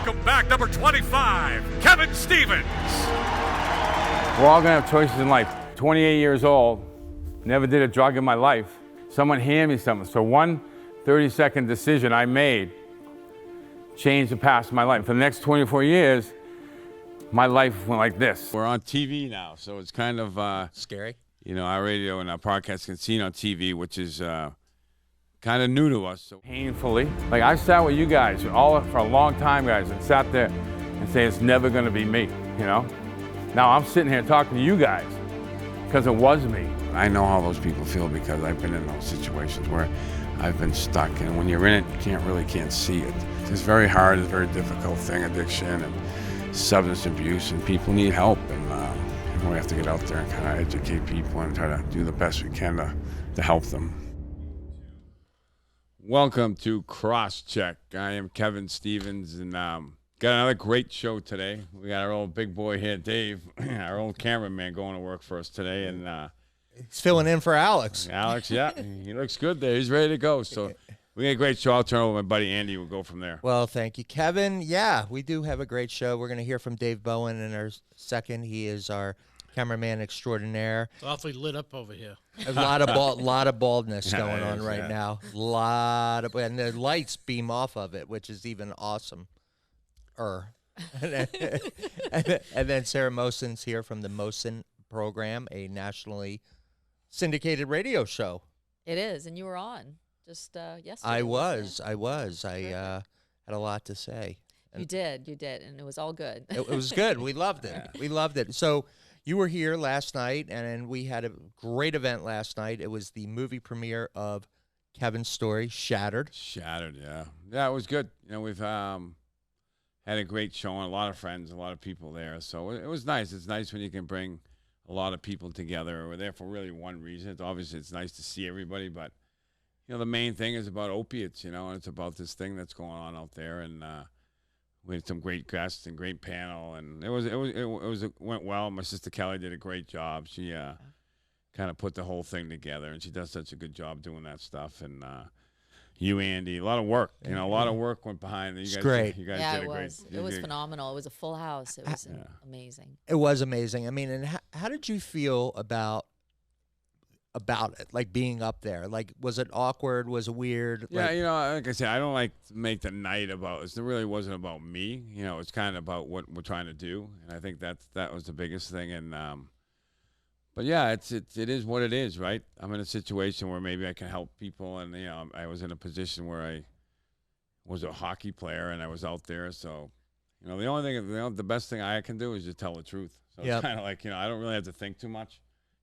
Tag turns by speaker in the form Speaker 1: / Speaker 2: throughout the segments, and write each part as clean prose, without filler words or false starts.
Speaker 1: welcome back number 25, Kevin Stevens.
Speaker 2: We're all gonna have choices in life. 28 years old, never did a drug in my life. Someone handed me something. So one 30-second decision I made changed the past of my life. For the next 24 years, my life went like this. We're on TV now, so it's kind of
Speaker 3: scary.
Speaker 2: You know, our radio and our podcast can see on TV, which is kind of new to us. So painfully, like I sat with you guys for a long time, guys, and sat there and say it's never gonna be me, you know? Now I'm sitting here talking to you guys because it was me. I know how those people feel because I've been in those situations where I've been stuck, and when you're in it, you can't see it. It's very hard, it's a very difficult thing, addiction and substance abuse, and people need help, and we have to get out there and kind of educate people and try to do the best we can to help them. Welcome to Crosscheck. I am Kevin Stevens, and got another great show today. We got our old big boy here, Dave, our old cameraman, going to work for us today, and
Speaker 3: he's filling in for Alex.
Speaker 2: Alex, yeah, he looks good there. He's ready to go. So we got a great show. I'll turn over to my buddy Andy. We'll go from there.
Speaker 3: Well, thank you, Kevin. Yeah, we do have a great show. We're going to hear from Dave Bowen in our second. He is our cameraman extraordinaire.
Speaker 4: It's awfully lit up over here.
Speaker 3: A lot of baldness going on right now. And the lights beam off of it, which is even awesome. And then Sarah Mosin's here from the Mosin program, a nationally syndicated radio show.
Speaker 5: It is, and you were on just yesterday.
Speaker 3: I was. I had a lot to say.
Speaker 5: You did, and it was all good.
Speaker 3: It was good. We loved it. We loved it. So you were here last night, and we had a great event last night. It was the movie premiere of Kevin's story, Shattered.
Speaker 2: Shattered, yeah. Yeah, it was good. You know, we've had a great showing, a lot of friends, a lot of people there. So it was nice. It's nice when you can bring a lot of people together. We're there for really one reason. Obviously, it's nice to see everybody, but, you know, the main thing is about opiates, you know, and it's about this thing that's going on out there. And we had some great guests and great panel, and it went well. My sister Kelly did a great job. She kind of put the whole thing together, and she does such a good job doing that stuff. And you, Andy, a lot of work. You know, a lot of work went behind. You guys,
Speaker 3: great.
Speaker 2: You guys
Speaker 5: yeah,
Speaker 2: did
Speaker 5: it
Speaker 2: a great.
Speaker 5: was. It was phenomenal. It was a full house. It was amazing.
Speaker 3: It was amazing. I mean, and how did you feel about it, like being up there? Like, was it awkward? Was it weird?
Speaker 2: Yeah, you know, like I said, I don't like to make the night about it. It really wasn't about me. You know, it's kind of about what we're trying to do, and I think that was the biggest thing. And but yeah, it is what it is, right? I'm in a situation where maybe I can help people, and you know, I was in a position where I was a hockey player and I was out there, so you know, the only thing, the best thing I can do is just tell the truth. So it's kind of like, you know, I don't really have to think too much.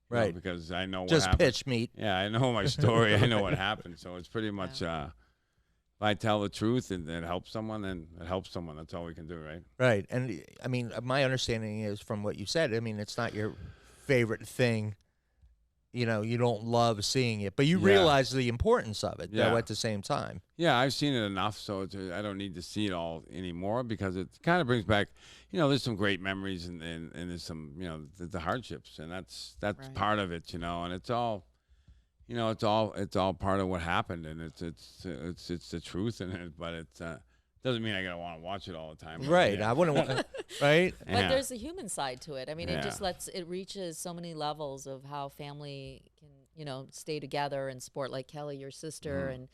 Speaker 2: Right, because I know what happened.
Speaker 3: Just pitch meat.
Speaker 2: Yeah, I know my story. I know what happened. So it's pretty much, if I tell the truth and it helps someone, then it helps someone. That's all we can do, right?
Speaker 3: Right. And, I mean, my understanding is from what you said, I mean, it's not your favorite thing. You know, you don't love seeing it, but you realize the importance of it, though, at the same time.
Speaker 2: Yeah, I've seen it enough, so I don't need to see it all anymore because it kind of brings back, you know, there's some great memories and there's some, you know, the hardships, and that's right. Part of it, you know, and it's all, you know, it's all part of what happened, and it's the truth in it, but it's doesn't mean I gotta want to watch it all the time.
Speaker 3: Right,
Speaker 2: yeah.
Speaker 3: I wouldn't want, right?
Speaker 5: But there's a human side to it. I mean, it reaches so many levels of how family can, you know, stay together in sport, like Kelly, your sister, and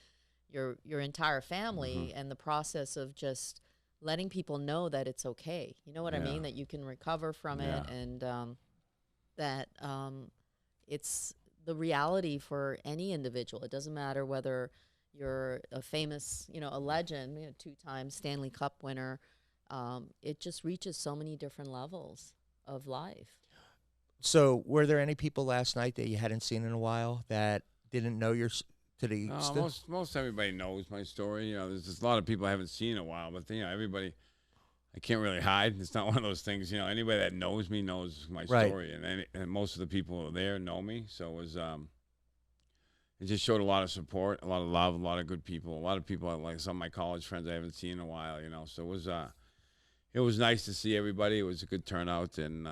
Speaker 5: your entire family, and the process of just letting people know that it's okay. You know what I mean? That you can recover from it, and that it's the reality for any individual. It doesn't matter whether you're a famous, you know, a legend, you know, 2-time Stanley Cup winner. It just reaches so many different levels of life.
Speaker 3: So were there any people last night that you hadn't seen in a while that didn't know your to the extent?
Speaker 2: Most everybody knows my story. You know, there's just a lot of people I haven't seen in a while, but you know, everybody, I can't really hide. It's not one of those things. You know, anybody that knows me knows my story, and most of the people there know me. So it was it just showed a lot of support, a lot of love, a lot of good people, a lot of people like some of my college friends I haven't seen in a while. You know, so it was nice to see everybody. It was a good turnout, and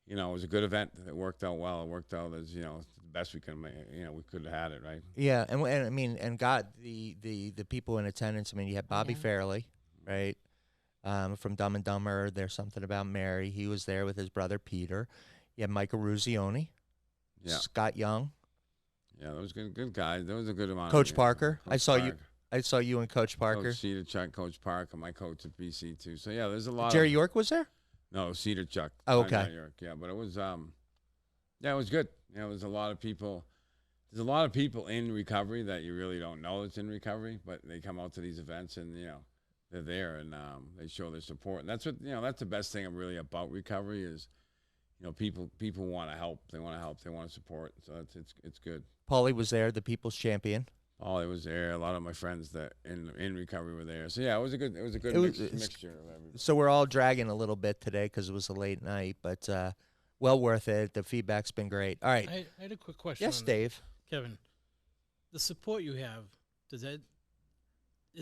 Speaker 2: you know, it was a good event. It worked out well. It worked out as, you know, the best we could, you know, we could have had it, right?
Speaker 3: Yeah, and I mean, and got the people in attendance. I mean, you had Bobby Fairley, right? from Dumb and Dumber. There's Something About Mary. He was there with his brother Peter. You had Michael Ruzioni,
Speaker 2: Yeah.
Speaker 3: Scott Young,
Speaker 2: Yeah, those good guys. There was a good amount.
Speaker 3: Coach
Speaker 2: of,
Speaker 3: Parker.
Speaker 2: Coach
Speaker 3: I saw
Speaker 2: Park,
Speaker 3: you and Coach Parker.
Speaker 2: Coach Cedar Chuck, Coach Parker, my coach at BC too. So yeah, there's a lot.
Speaker 3: Jerry
Speaker 2: of,
Speaker 3: York was there.
Speaker 2: No, Cedar Chuck.
Speaker 3: Oh,
Speaker 2: not
Speaker 3: okay.
Speaker 2: York. Yeah, but it was yeah, it was good. You know, there's a lot of people. There's a lot of people in recovery that you really don't know it's in recovery, but they come out to these events and they're there and they show their support. And that's what that's the best thing really about recovery is people want to help. They want to help. They want to support. So it's good.
Speaker 3: Paulie was there, the people's champion.
Speaker 2: Paulie was there. A lot of my friends that in recovery were there. So yeah, it was a good mixture of everything.
Speaker 3: So we're all dragging a little bit today because it was a late night, but well worth it. The feedback's been great. All right.
Speaker 4: I had a quick question.
Speaker 3: Yes,
Speaker 4: on
Speaker 3: Dave.
Speaker 4: Kevin, the support you have, is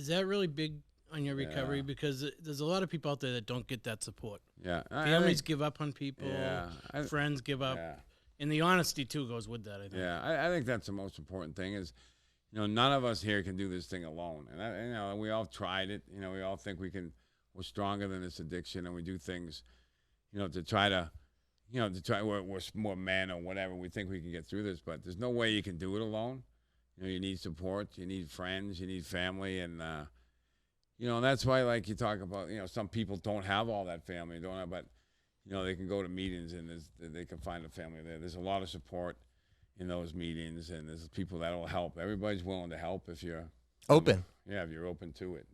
Speaker 4: that really big on your recovery?
Speaker 2: Yeah.
Speaker 4: Because there's a lot of people out there that don't get that support.
Speaker 2: Yeah,
Speaker 4: Families give up on people.
Speaker 2: Yeah,
Speaker 4: Friends give up.
Speaker 2: Yeah.
Speaker 4: And the honesty, too, goes with that, I think.
Speaker 2: Yeah, I think that's the most important thing is, none of us here can do this thing alone. And, we all tried it. We all think we're stronger than this addiction and we do things, to try to, we're more men or whatever. We think we can get through this, but there's no way you can do it alone. You need support, you need friends, you need family. And, and that's why, like you talk about, some people don't have all that family, but they can go to meetings and they can find a family there. There's a lot of support in those meetings, and there's people that will help. Everybody's willing to help if you're
Speaker 3: Open.
Speaker 2: Yeah, if you're open to it.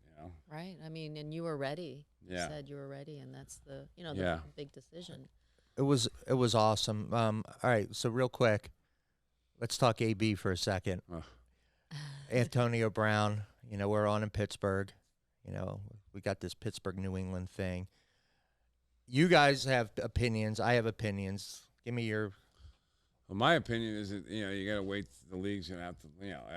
Speaker 5: Right. I mean, and you were ready. You
Speaker 2: Yeah.
Speaker 5: said you were ready, and that's the
Speaker 2: Yeah.
Speaker 5: big decision.
Speaker 3: It was awesome. All right, so real quick, let's talk AB for a second.
Speaker 2: Ugh.
Speaker 3: Antonio Brown, we're on in Pittsburgh. We got this Pittsburgh New England thing. You guys have opinions. I have opinions. Give me your.
Speaker 2: Well, my opinion is that you got to wait. The league's gonna have to.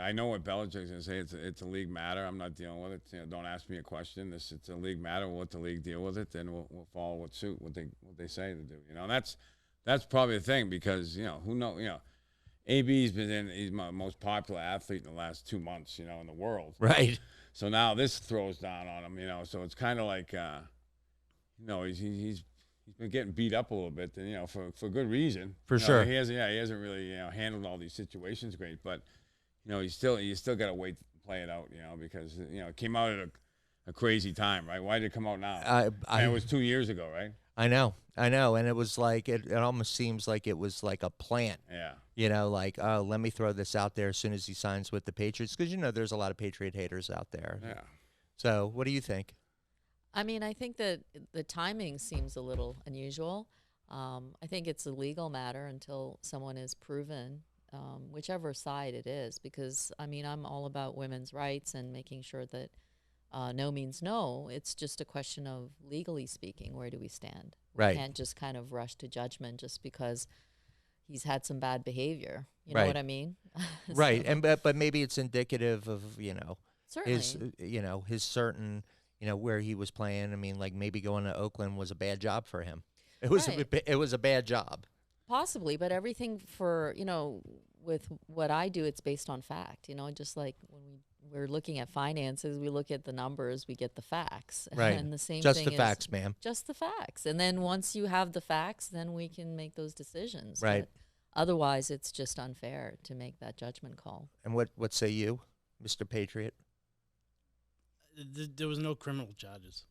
Speaker 2: I know what Belichick's gonna say. It's a league matter. I'm not dealing with it. Don't ask me a question. It's a league matter. We'll let the league deal with it. Then we'll follow what they say to do. And that's probably the thing because who knows. AB's he's my most popular athlete in the last 2 months. In the world.
Speaker 3: Right.
Speaker 2: So now this throws down on him. So it's kind of like he's been getting beat up a little bit, for good reason.
Speaker 3: For sure.
Speaker 2: He hasn't really handled all these situations great, but you still got to wait to play it out, because it came out at a crazy time, right? Why did it come out now? It was 2 years ago, right?
Speaker 3: I know, and it was like it almost seems like it was like a plant.
Speaker 2: Yeah.
Speaker 3: Like, oh, let me throw this out there as soon as he signs with the Patriots, because there's a lot of Patriot haters out there.
Speaker 2: Yeah.
Speaker 3: So, what do you think?
Speaker 5: I mean, I think that the timing seems a little unusual. I think it's a legal matter until someone is proven, whichever side it is, because, I mean, I'm all about women's rights and making sure that no means no. It's just a question of, legally speaking, where do we stand?
Speaker 3: Right.
Speaker 5: We can't just kind of rush to judgment just because he's had some bad behavior. You
Speaker 3: Right.
Speaker 5: know what I mean?
Speaker 3: Right,
Speaker 5: So,
Speaker 3: and but maybe it's indicative of
Speaker 5: certainly.
Speaker 3: his certain where he was playing. I mean, like maybe going to Oakland was a bad job for him. It was
Speaker 5: Right.
Speaker 3: it was a bad job.
Speaker 5: Possibly, but everything for, with what I do, it's based on fact. Just like when we're looking at finances, we look at the numbers, we get the facts.
Speaker 3: Right.
Speaker 5: And the same
Speaker 3: Just
Speaker 5: thing
Speaker 3: the
Speaker 5: is
Speaker 3: facts, ma'am.
Speaker 5: just the facts. And then once you have the facts, then we can make those decisions.
Speaker 3: Right.
Speaker 5: But otherwise, it's just unfair to make that judgment call.
Speaker 3: And what say you, Mr. Patriot?
Speaker 4: There was no criminal charges.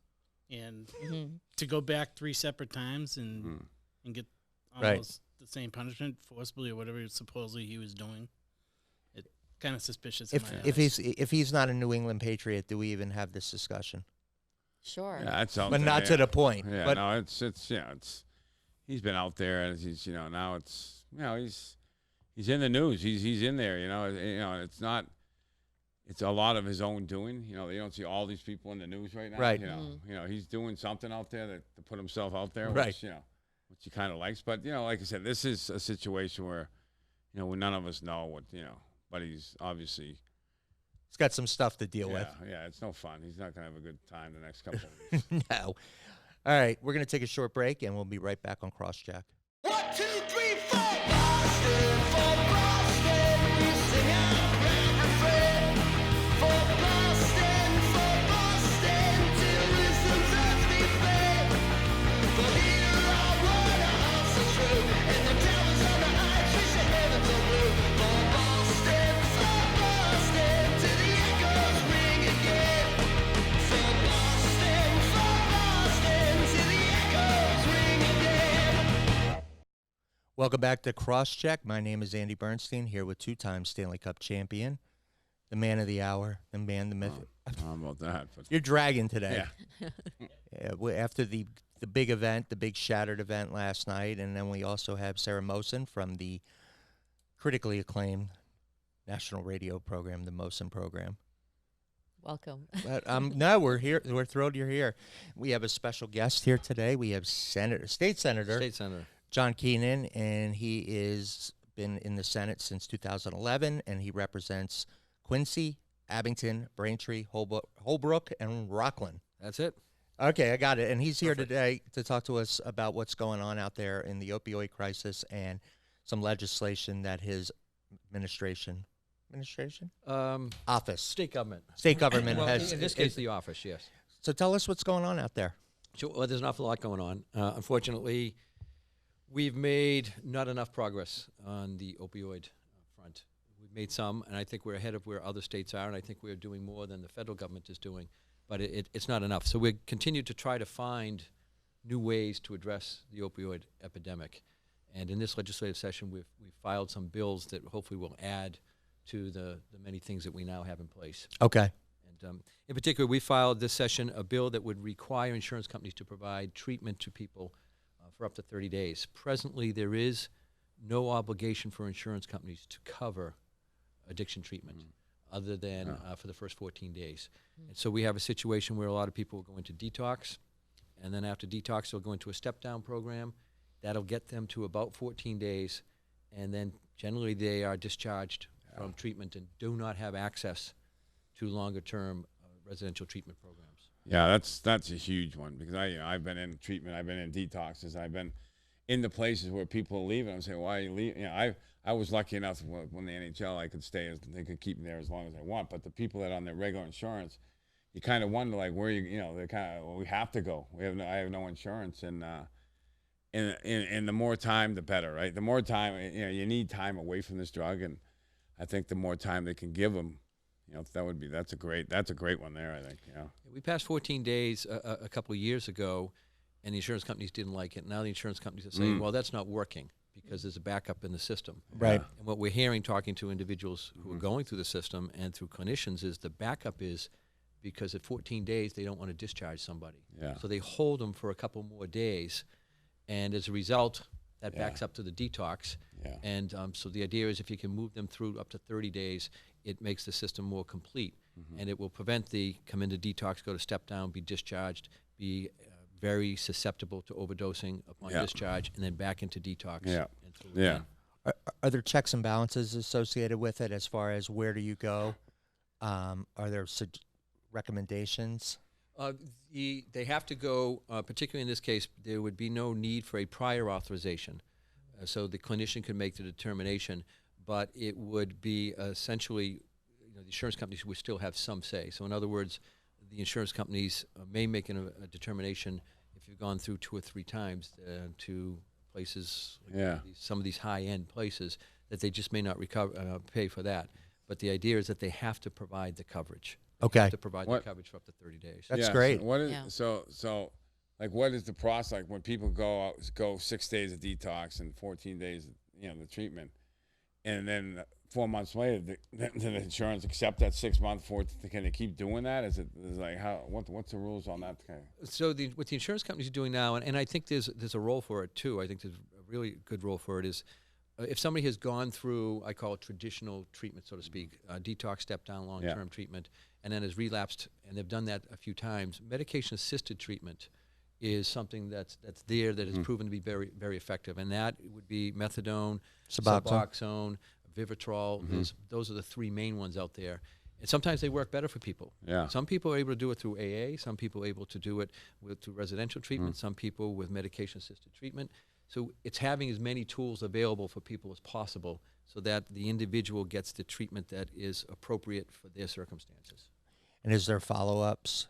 Speaker 4: And
Speaker 5: Mhm.
Speaker 4: to go back 3 separate times and get
Speaker 3: Right.
Speaker 4: almost the same punishment, forcibly or whatever supposedly he was doing, it kind of suspicious in my eyes.
Speaker 3: If he's not a New England Patriot, do we even have this discussion?
Speaker 5: Sure.
Speaker 2: Yeah, that's
Speaker 3: But
Speaker 2: something.
Speaker 3: not to the point.
Speaker 2: Yeah,
Speaker 3: But
Speaker 2: no, it's he's been out there and he's now it's he's in the news. He's in there. It's not. It's a lot of his own doing. You don't see all these people in the news right now.
Speaker 3: Right.
Speaker 2: He's doing something out there to put himself out there,
Speaker 3: Right.
Speaker 2: which he kind of likes. But like I said, this is a situation where where none of us know what but he's obviously
Speaker 3: he's got some stuff to deal with.
Speaker 2: Yeah, it's no fun. He's not gonna have a good time the next couple of weeks.
Speaker 3: No. All right, we're gonna take a short break and we'll be right back on Crosscheck.
Speaker 6: 1, 2, 3, 4. Boston, for Boston, we sing out refrain. For Boston, till wisdom's earth
Speaker 3: Welcome back to Crosscheck. My name is Andy Bernstein, here with two-time Stanley Cup champion, the man of the hour, the man, the myth.
Speaker 2: How about that? But,
Speaker 3: You're dragging today.
Speaker 2: yeah.
Speaker 3: After the big event, the big Shattered event last night, and then we also have Sarah Mosen from the critically acclaimed national radio program, the Mosen program.
Speaker 5: Welcome.
Speaker 3: But no, we're here. We're thrilled you're here. We have a special guest here today. We have State Senator John Keenan, and he is been in the Senate since 2011, and he represents Quincy, Abington, Braintree, Holbrook, and Rockland.
Speaker 7: That's it.
Speaker 3: Okay, I got it. And he's here today to talk to us about what's going on out there in the opioid crisis and some legislation that his office,
Speaker 7: State government.
Speaker 3: government has.
Speaker 7: In this case, the office, yes.
Speaker 3: So tell us what's going on out there.
Speaker 7: So, well, there's an awful lot going on. Unfortunately, we've made not enough progress on the opioid front. We've made some, and I think we're ahead of where other states are, and I think we're doing more than the federal government is doing, but it's not enough. So we continue to try to find new ways to address the opioid epidemic. And in this legislative session, we've filed some bills that hopefully will add to the many things that we now have in place.
Speaker 3: Okay.
Speaker 7: And in particular, we filed this session a bill that would require insurance companies to provide treatment to people for up to 30 days. Presently, there is no obligation for insurance companies to cover addiction treatment other than for the first 14 days. And so we have a situation where a lot of people will go into detox, and then after detox, they'll go into a step-down program. That'll get them to about 14 days, and then generally they are discharged from treatment and do not have access to longer-term residential treatment programs.
Speaker 2: Yeah, that's a huge one because I've been in treatment, I've been in detoxes, I've been in the places where people leave, and I'm saying, why are you leaving? You know, I was lucky enough when the NHL I could stay, they could keep me there as long as I want. But the people that are on their regular insurance, you kind of wonder like where you know they're kind of well, we have to go. I have no insurance, and the more time the better, right? The more time you need time away from this drug, and I think the more time they can give them. That's a great one there, I think.
Speaker 7: We passed 14 days a couple of years ago, and the insurance companies didn't like it. Now the insurance companies are saying, well, that's not working because there's a backup in the system.
Speaker 3: Right.
Speaker 7: And what we're hearing talking to individuals who are going through the system and through clinicians is the backup is because at 14 days they don't want to discharge somebody.
Speaker 2: Yeah.
Speaker 7: So they hold them for a couple more days, and as a result, that backs up to the detox.
Speaker 2: Yeah.
Speaker 7: And so the idea is if you can move them through up to 30 days, it makes the system more complete, and it will prevent the come into detox, go to step down, be discharged, be very susceptible to overdosing upon discharge, and then back into detox.
Speaker 2: Yeah.
Speaker 7: And through
Speaker 2: Yeah.
Speaker 7: again.
Speaker 3: Are there checks and balances associated with it as far as where do you go? Are there recommendations?
Speaker 7: They have to go, particularly in this case, there would be no need for a prior authorization. So the clinician can make the determination, but it would be essentially, the insurance companies would still have some say. So in other words, the insurance companies may make a determination if you've gone through 2 or 3 times to places, like some of these high-end places, that they just may not pay for that. But the idea is that they have to provide the coverage. They have to provide the coverage for up to 30 days.
Speaker 3: That's great.
Speaker 2: So what is like what is the process like when people go 6 days of detox and 14 days, the treatment, and then 4 months later, did the insurance accept that 6 month can they keep doing that? Is like what's the rules on that?
Speaker 7: So what the insurance companies are doing now, and I think there's a role for it too. I think there's a really good role for it is if somebody has gone through, I call it traditional treatment, so to speak, detox, step down, long-term treatment, and then has relapsed, and they've done that a few times, medication-assisted treatment is something that's there that has proven to be very, very effective, and that would be methadone, Suboxone, Vivitrol. Those are the 3 main ones out there. And sometimes they work better for people.
Speaker 2: Yeah.
Speaker 7: Some people are able to do it through AA. Some people are able to do it through residential treatment. Some people with medication-assisted treatment. So it's having as many tools available for people as possible so that the individual gets the treatment that is appropriate for their circumstances.
Speaker 3: And is there follow-ups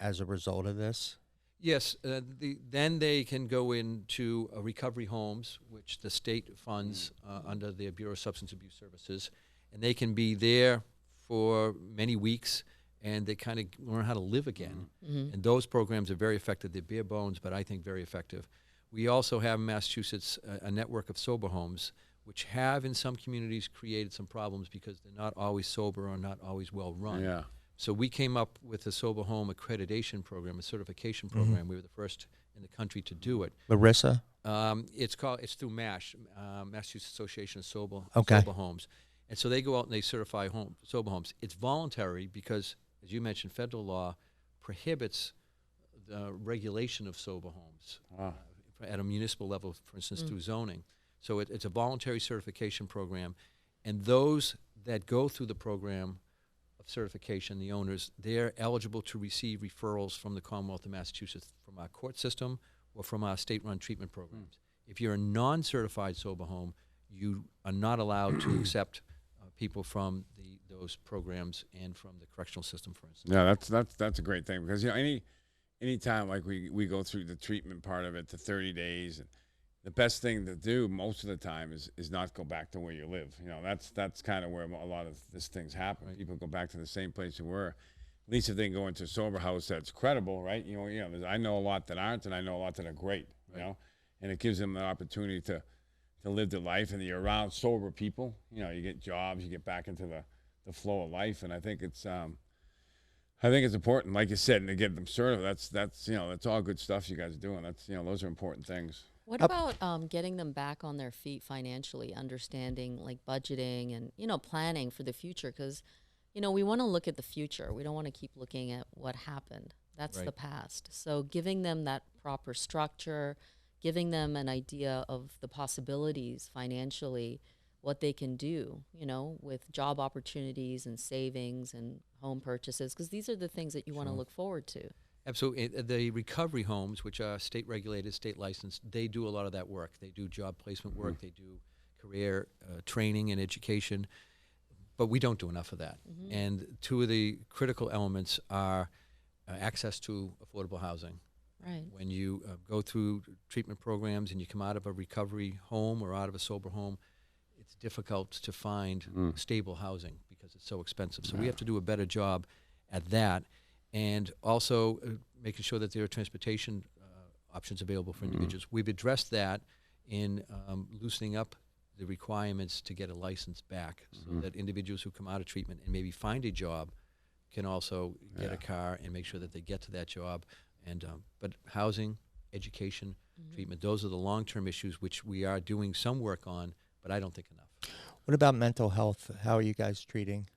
Speaker 3: as a result of this?
Speaker 7: Yes, then they can go into recovery homes, which the state funds under the Bureau of Substance Abuse Services, and they can be there for many weeks, and they kind of learn how to live again. And those programs are very effective. They're bare bones, but I think very effective. We also have in Massachusetts a network of sober homes, which have in some communities created some problems because they're not always sober or not always well run.
Speaker 2: Yeah.
Speaker 7: So we came up with a sober home accreditation program, a certification program. We were the first in the country to do it.
Speaker 3: Larissa?
Speaker 7: It's through MASH, Massachusetts Association of Sober Homes. And so they go out and they certify sober homes. It's voluntary because, as you mentioned, federal law prohibits the regulation of sober homes at a municipal level, for instance, through zoning. So it's a voluntary certification program. And those that go through the program of certification, the owners, they're eligible to receive referrals from the Commonwealth of Massachusetts, from our court system or from our state-run treatment programs. If you're a non-certified sober home, you are not allowed to accept people from those programs and from the correctional system, for instance.
Speaker 2: Yeah, that's a great thing because any time like we go through the treatment part of it, the 30 days, and the best thing to do most of the time is not go back to where you live. That's kind of where a lot of these things happen. Right. People go back to the same place you were. At least if they can go into a sober house that's credible, right? I know a lot that aren't, and I know a lot that are great.
Speaker 7: Right.
Speaker 2: And it gives them an opportunity to live their life, and you're around sober people. You get jobs, you get back into the flow of life, and I think it's important, like you said, and to get them certified. That's all good stuff you guys are doing. Those are important things.
Speaker 5: What about getting them back on their feet financially, understanding like budgeting and, planning for the future? Because, we want to look at the future. We don't want to keep looking at what happened. That's
Speaker 7: Right.
Speaker 5: the past. So giving them that proper structure, giving them an idea of the possibilities financially, what they can do, with job opportunities and savings and home purchases, because these are the things that you want to look forward to.
Speaker 7: Absolutely. The recovery homes, which are state regulated, state licensed, they do a lot of that work. They do job placement work. They do career training and education. But we don't do enough of that. And two of the critical elements are access to affordable housing.
Speaker 5: Right.
Speaker 7: When you go through treatment programs and you come out of a recovery home or out of a sober home, it's difficult to find stable housing because it's so expensive. So we have to do a better job at that. And also making sure that there are transportation options available for individuals. We've addressed that in loosening up the requirements to get a license back so that individuals who come out of treatment and maybe find a job can also get a car and make sure that they get to that job. And but housing, education, treatment, those are the long-term issues which we are doing some work on, but I don't think enough.
Speaker 3: What about mental health? How are you guys treating?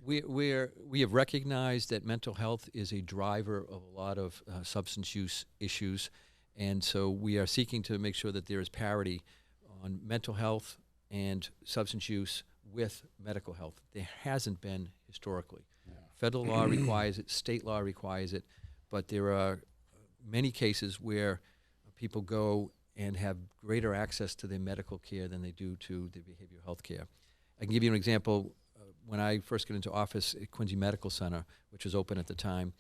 Speaker 7: We have recognized that mental health is a driver of a lot of substance use issues, and so we are seeking to make sure that there is parity on mental health and substance use with medical health. There hasn't been historically. Federal law requires it, state law requires it, but there are many cases where people go and have greater access to their medical care than they do to their behavioral health care. I can give you an example. When I first got into office at Quincy Medical Center, which was open at the time,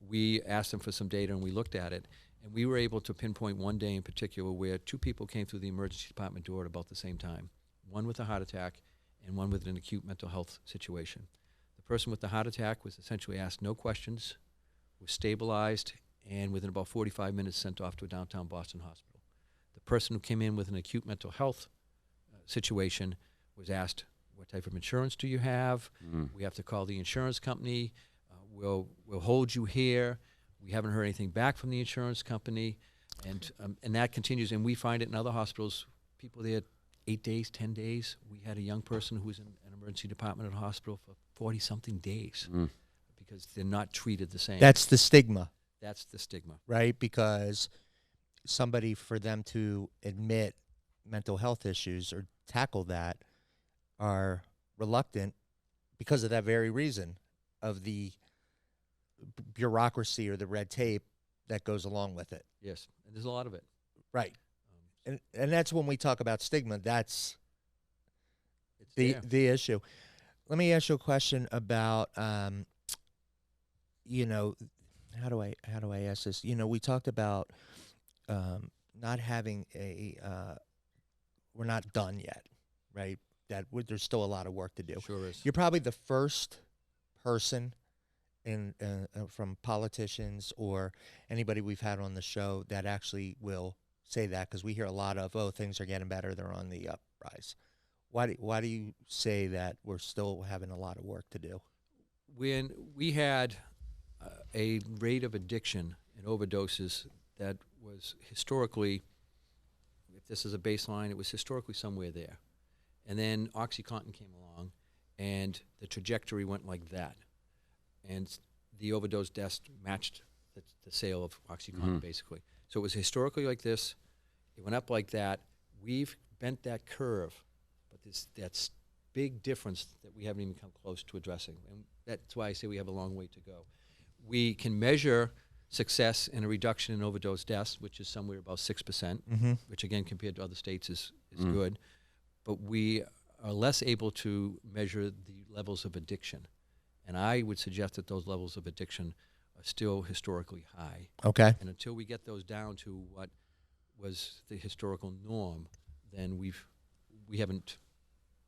Speaker 7: we asked them for some data and we looked at it, and we were able to pinpoint one day in particular where two people came through the emergency department door at about the same time, one with a heart attack and one with an acute mental health situation. The person with the heart attack was essentially asked no questions, was stabilized, and within about 45 minutes sent off to a downtown Boston hospital. The person who came in with an acute mental health situation was asked, what type of insurance do you have? We have to call the insurance company. We'll hold you here. We haven't heard anything back from the insurance company. And that continues. And we find it in other hospitals, people there 8 days, 10 days. We had a young person who was in an emergency department at a hospital for 40-something days because they're not treated the same.
Speaker 3: That's the stigma.
Speaker 7: That's the stigma.
Speaker 3: Right? Because somebody, for them to admit mental health issues or tackle that, are reluctant because of that very reason of the bureaucracy or the red tape that goes along with it.
Speaker 7: Yes, and there's a lot of it.
Speaker 3: Right. And that's when we talk about stigma, that's
Speaker 7: It's
Speaker 3: the issue. Let me ask you a question about how do I ask this? We talked about not having we're not done yet, right? There's still a lot of work to do.
Speaker 7: Sure is.
Speaker 3: You're probably the first person from politicians or anybody we've had on the show that actually will say that? Because we hear a lot of, oh, things are getting better, they're on the uprise. Why do you say that we're still having a lot of work to do?
Speaker 7: When we had a rate of addiction and overdoses that was historically, if this is a baseline, it was historically somewhere there. And then OxyContin came along, and the trajectory went like that. And the overdose deaths matched the sale of OxyContin, basically. So it was historically like this. It went up like that. We've bent that curve, but that's big difference that we haven't even come close to addressing. And that's why I say we have a long way to go. We can measure success in a reduction in overdose deaths, which is somewhere about 6%, which again, compared to other states is good. But we are less able to measure the levels of addiction. And I would suggest that those levels of addiction are still historically high.
Speaker 3: Okay.
Speaker 7: And until we get those down to what was the historical norm, then we haven't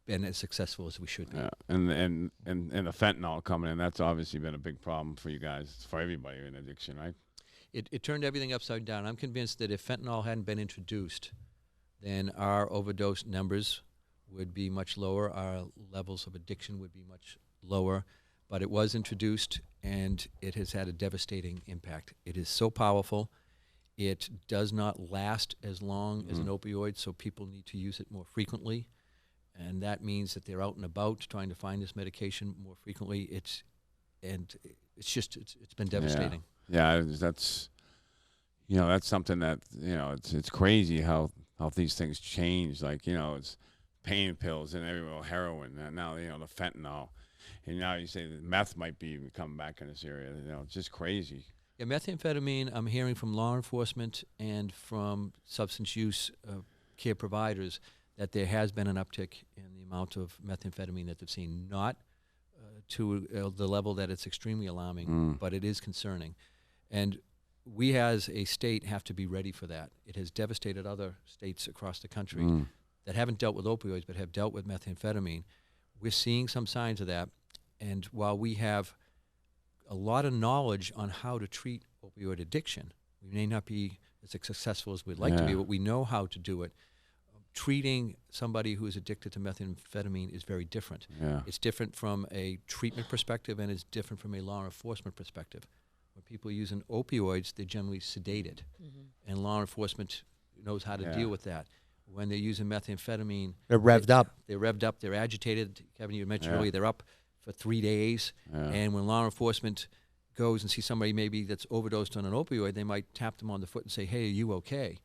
Speaker 7: been as successful as we should be.
Speaker 2: Yeah, and the fentanyl coming in, that's obviously been a big problem for you guys, for everybody in addiction, right?
Speaker 7: It turned everything upside down. I'm convinced that if fentanyl hadn't been introduced, then our overdose numbers would be much lower, our levels of addiction would be much lower. But it was introduced, and it has had a devastating impact. It is so powerful. It does not last as long as an opioid, so people need to use it more frequently. And that means that they're out and about trying to find this medication more frequently. It's been devastating.
Speaker 2: Yeah, that's something that, it's crazy how these things change. Like, it's pain pills and everywhere, heroin, and now, the fentanyl. And now you say that meth might be coming back in this area. It's just crazy.
Speaker 7: Yeah, methamphetamine, I'm hearing from law enforcement and from substance use care providers that there has been an uptick in the amount of methamphetamine that they've seen. Not to the level that it's extremely alarming, but it is concerning. And we as a state have to be ready for that. It has devastated other states across the country that haven't dealt with opioids but have dealt with methamphetamine. We're seeing some signs of that. And while we have a lot of knowledge on how to treat opioid addiction, we may not be as successful as we'd like to be, but we know how to do it. Treating somebody who is addicted to methamphetamine is very different.
Speaker 2: Yeah.
Speaker 7: It's different from a treatment perspective, and it's different from a law enforcement perspective. When people are using opioids, they're generally sedated, and law enforcement knows how to deal with that. When they're using methamphetamine,
Speaker 3: They're revved up.
Speaker 7: They're revved up. They're agitated. Kevin, you mentioned earlier, they're up for 3 days. And when law enforcement goes and sees somebody maybe that's overdosed on an opioid, they might tap them on the foot and say, "Hey, are you okay?"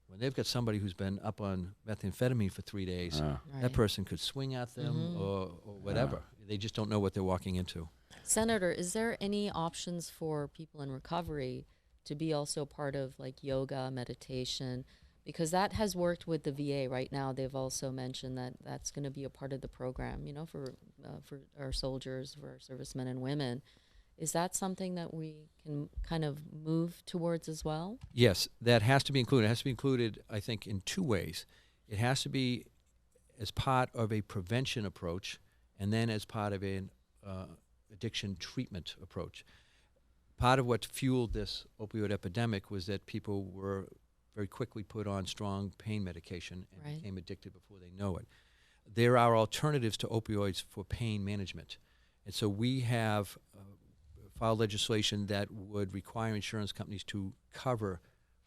Speaker 7: When they've got somebody who's been up on methamphetamine for 3 days, that person could swing at them or whatever. They just don't know what they're walking into.
Speaker 5: Senator, is there any options for people in recovery to be also part of like yoga, meditation? Because that has worked with the VA right now. They've also mentioned that that's going to be a part of the program, for our soldiers, for our servicemen and women. Is that something that we can kind of move towards as well?
Speaker 7: Yes, that has to be included. It has to be included, I think, in 2 ways. It has to be as part of a prevention approach, and then as part of an addiction treatment approach. Part of what fueled this opioid epidemic was that people were very quickly put on strong pain medication and became addicted before they know it. There are alternatives to opioids for pain management. And so we have filed legislation that would require insurance companies to cover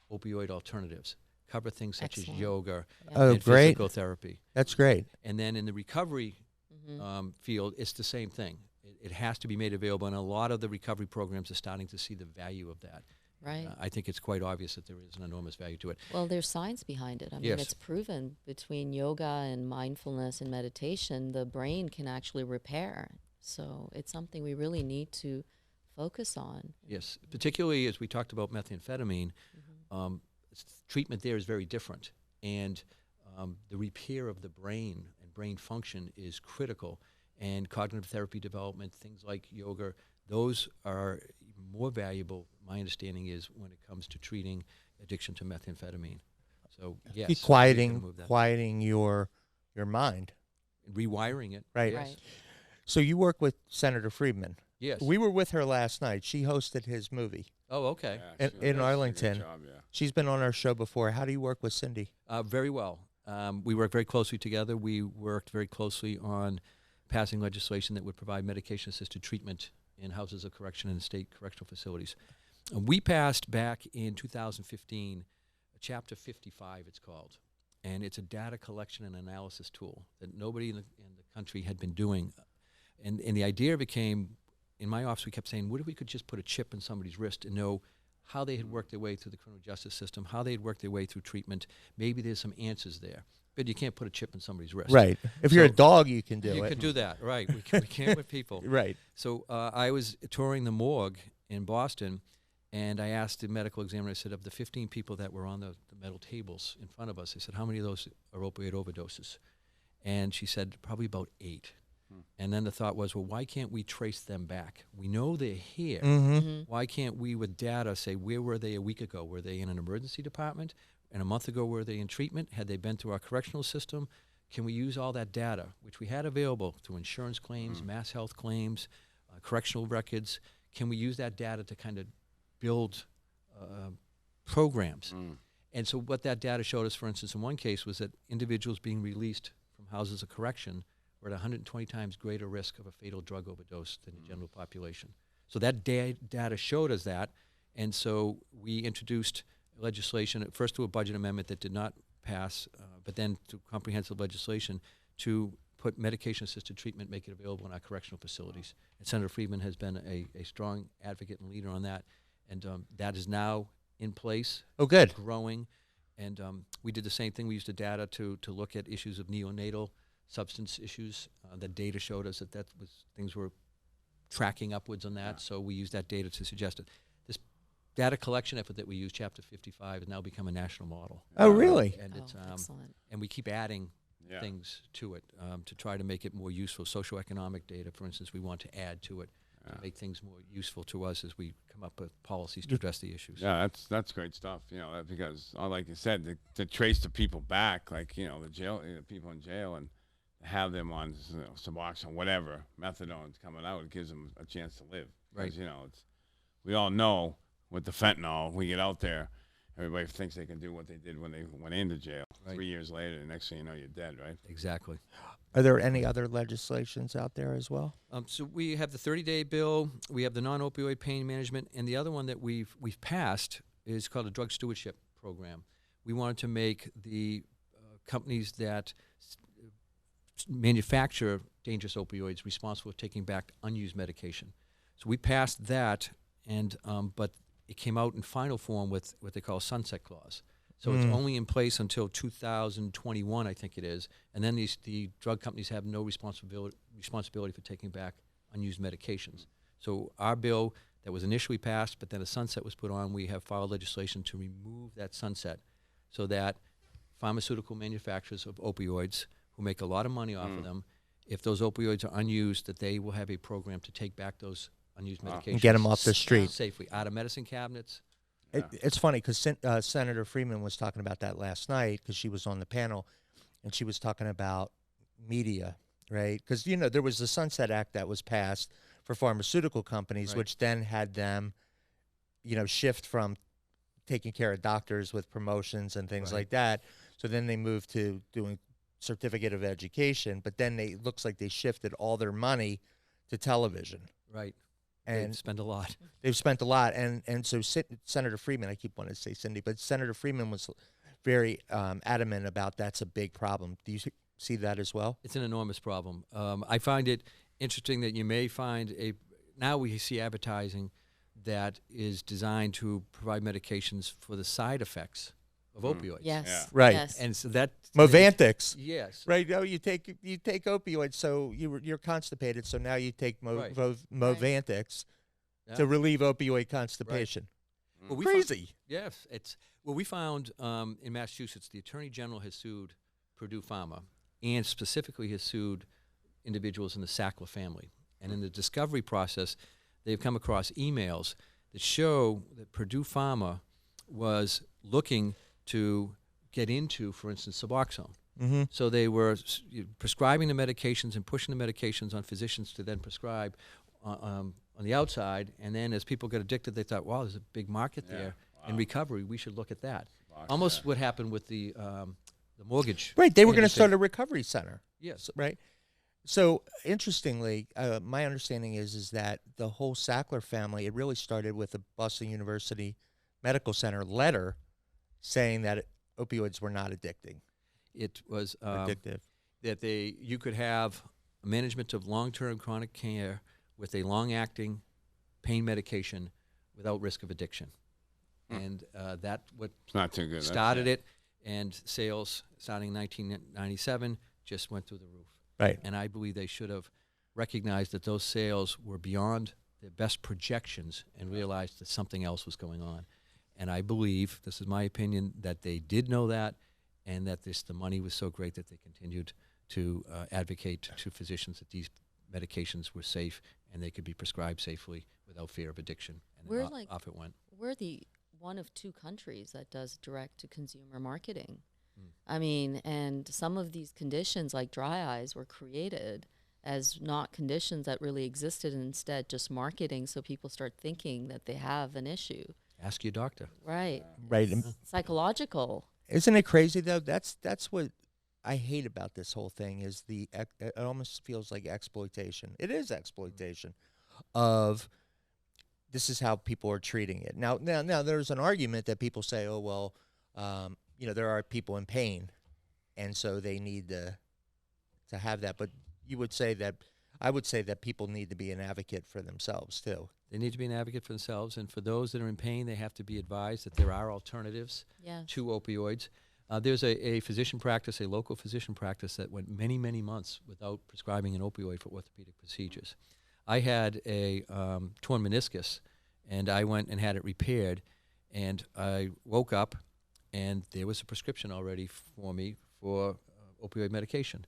Speaker 7: opioid alternatives, cover things such as yoga and physical therapy.
Speaker 3: That's great.
Speaker 7: And then in the recovery field, it's the same thing. It has to be made available, and a lot of the recovery programs are starting to see the value of that.
Speaker 5: Right.
Speaker 7: I think it's quite obvious that there is an enormous value to it.
Speaker 5: Well, there's science behind it. I mean, it's proven between yoga and mindfulness and meditation, the brain can actually repair. So it's something we really need to focus on.
Speaker 7: Yes, particularly as we talked about methamphetamine, treatment there is very different. And the repair of the brain and brain function is critical. And cognitive therapy development, things like yoga, those are more valuable, my understanding is, when it comes to treating addiction to methamphetamine. So, yes.
Speaker 3: Quieting your mind.
Speaker 7: Rewiring it.
Speaker 3: Right.
Speaker 7: Yes.
Speaker 5: Right.
Speaker 3: So you work with Senator Friedman.
Speaker 7: Yes.
Speaker 3: We were with her last night. She hosted his movie
Speaker 7: Oh, okay.
Speaker 2: Yeah,
Speaker 3: in
Speaker 2: she does a good
Speaker 3: Arlington.
Speaker 2: job, yeah.
Speaker 3: She's been on our show before. How do you work with Cindy?
Speaker 7: Very well. We work very closely together. We worked very closely on passing legislation that would provide medication-assisted treatment in houses of correction and state correctional facilities. We passed back in 2015 Chapter 55, it's called, and it's a data collection and analysis tool that nobody in the country had been doing. And the idea became, in my office, we kept saying, what if we could just put a chip in somebody's wrist and know how they had worked their way through the criminal justice system, how they had worked their way through treatment. Maybe there's some answers there. But you can't put a chip in somebody's wrist.
Speaker 3: Right. If you're a
Speaker 7: So-
Speaker 3: dog, you can do
Speaker 7: You
Speaker 3: it.
Speaker 7: could do that, right. We can't with people.
Speaker 3: Right.
Speaker 7: So I was touring the morgue in Boston, and I asked the medical examiner, I said, of the 15 people that were on the metal tables in front of us, I said, how many of those are opioid overdoses? And she said, probably about 8. And then the thought was, well, why can't we trace them back? We know they're here. Why can't we, with data, say, where were they a week ago? Were they in an emergency department? And a month ago, were they in treatment? Had they been through our correctional system? Can we use all that data, which we had available through insurance claims, mass health claims, correctional records? Can we use that data to kind of build programs? And so what that data showed us, for instance, in one case, was that individuals being released from houses of correction were at 120 times greater risk of a fatal drug overdose than the general population. So that data showed us that, and so we introduced legislation, at first to a budget amendment that did not pass, but then to comprehensive legislation to put medication-assisted treatment, make it available in our correctional facilities. And Senator Friedman has been a strong advocate and leader on that, and that is now in place.
Speaker 3: Oh, good.
Speaker 7: Growing, and we did the same thing. We used the data to look at issues of neonatal substance issues. The data showed us that things were tracking upwards on that, so we used that data to suggest it. This data collection effort that we use, Chapter 55, has now become a national model.
Speaker 3: Oh, really?
Speaker 7: And it's
Speaker 5: Excellent.
Speaker 7: and we keep adding
Speaker 2: Yeah.
Speaker 7: things to it to try to make it more useful. Socioeconomic data, for instance, we want to add to it to make things more useful to us as we come up with policies to address the issues.
Speaker 2: Yeah, that's great stuff. You know, because like you said, to trace the people back, like the jail, people in jail, and have them on Suboxone, whatever methadone's coming out, it gives them a chance to live.
Speaker 7: Right.
Speaker 2: It's we all know with the fentanyl, we get out there, everybody thinks they can do what they did when they went into jail.
Speaker 7: Right.
Speaker 2: 3 years later, the next thing you know, you're dead, right?
Speaker 7: Exactly.
Speaker 3: Are there any other legislations out there as well?
Speaker 7: So we have the 30-day bill, we have the non-opioid pain management, and the other one that we've passed is called a drug stewardship program. We wanted to make the companies that manufacture dangerous opioids responsible for taking back unused medication. So we passed that, and but it came out in final form with what they call a sunset clause. So it's only in place until 2021, I think it is, and then the drug companies have no responsibility for taking back unused medications. So our bill that was initially passed, but then a sunset was put on, we have filed legislation to remove that sunset so that pharmaceutical manufacturers of opioids who make a lot of money off of them, if those opioids are unused, that they will have a program to take back those unused medications.
Speaker 3: And get them off the street.
Speaker 7: Safely, out of medicine cabinets.
Speaker 3: It's funny because Senator Freeman was talking about that last night because she was on the panel, and she was talking about media, right? Because, there was the Sunset Act that was passed for pharmaceutical companies,
Speaker 7: Right.
Speaker 3: which then had them, shift from taking care of doctors with promotions and things
Speaker 7: Right.
Speaker 3: like that. So then they moved to doing certificate of education, but then it looks like they shifted all their money to television.
Speaker 7: Right.
Speaker 3: And
Speaker 7: They spend a lot.
Speaker 3: they've spent a lot, and so Senator Freeman, I keep wanting to say Cindy, but Senator Freeman was very adamant about that's a big problem. Do you see that as well?
Speaker 7: It's an enormous problem. I find it interesting that you may find now we see advertising that is designed to provide medications for the side effects of opioids.
Speaker 5: Yes.
Speaker 2: Yeah.
Speaker 3: Right.
Speaker 5: Yes.
Speaker 7: And so that
Speaker 3: Movantics.
Speaker 7: Yes.
Speaker 3: Right. No, you take opioids, so you're constipated. So now you take
Speaker 7: Right.
Speaker 3: Movantics
Speaker 7: Yeah.
Speaker 3: to relieve opioid constipation.
Speaker 7: Well, we
Speaker 3: Crazy.
Speaker 7: Yes, we found in Massachusetts, the Attorney General has sued Purdue Pharma, and specifically has sued individuals in the Sackler family. And in the discovery process, they've come across emails that show that Purdue Pharma was looking to get into, for instance, Suboxone.
Speaker 3: Mm-hmm.
Speaker 7: So they were prescribing the medications and pushing the medications on physicians to then prescribe on the outside, and then as people got addicted, they thought, wow, there's a big market there in recovery. We should look at that. Almost what happened with the mortgage.
Speaker 3: Right. They were going to
Speaker 7: industry.
Speaker 3: start a recovery center.
Speaker 7: Yes.
Speaker 3: Right. So interestingly, my understanding is that the whole Sackler family, it really started with the Boston University Medical Center letter saying that opioids were not addicting.
Speaker 7: It was
Speaker 3: Addictive.
Speaker 7: that you could have management of long-term chronic care with a long-acting pain medication without risk of addiction. And that what
Speaker 2: It's not too good.
Speaker 7: started it, and sales starting in 1997 just went through the roof.
Speaker 3: Right.
Speaker 7: And I believe they should have recognized that those sales were beyond their best projections and realized that something else was going on. And I believe, this is my opinion, that they did know that, and that the money was so great that they continued to advocate to physicians that these medications were safe and they could be prescribed safely without fear of addiction. And
Speaker 5: We're
Speaker 7: then
Speaker 5: like-
Speaker 7: off it went.
Speaker 5: We're the one of 2 countries that does direct-to-consumer marketing. I mean, and some of these conditions like dry eyes were created as not conditions that really existed, and instead just marketing so people start thinking that they have an issue.
Speaker 7: Ask your doctor.
Speaker 5: Right.
Speaker 3: Right.
Speaker 5: It's psychological.
Speaker 3: Isn't it crazy though? That's what I hate about this whole thing is it almost feels like exploitation. It is exploitation of this is how people are treating it. Now there's an argument that people say, oh well, there are people in pain, and so they need to have that. But I would say that people need to be an advocate for themselves too.
Speaker 7: They need to be an advocate for themselves, and for those that are in pain, they have to be advised that there are alternatives
Speaker 5: Yes.
Speaker 7: to opioids. There's a physician practice, a local physician practice, that went many, many months without prescribing an opioid for orthopedic procedures. I had a torn meniscus, and I went and had it repaired, and I woke up, and there was a prescription already for me for opioid medication.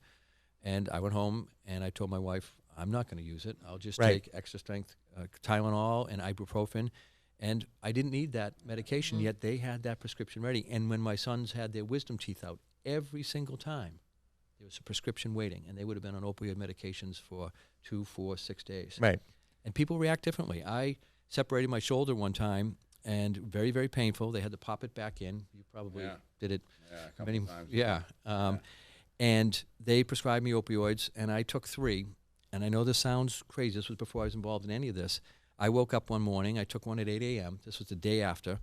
Speaker 7: And I went home, and I told my wife, I'm not going to use it. I'll just
Speaker 3: Right.
Speaker 7: take extra strength Tylenol and ibuprofen. And I didn't need that medication, yet they had that prescription ready. And when my sons had their wisdom teeth out, every single time there was a prescription waiting, and they would have been on opioid medications for 2, 4, 6 days.
Speaker 3: Right.
Speaker 7: And people react differently. I separated my shoulder one time, and very, very painful. They had to pop it back in. You probably
Speaker 2: Yeah.
Speaker 7: did it
Speaker 2: Yeah, a couple
Speaker 7: many
Speaker 2: times.
Speaker 7: Yeah. And they prescribed me opioids, and I took 3. And I know this sounds crazy. This was before I was involved in any of this. I woke up one morning. I took one at 8 a.m. This was the day after.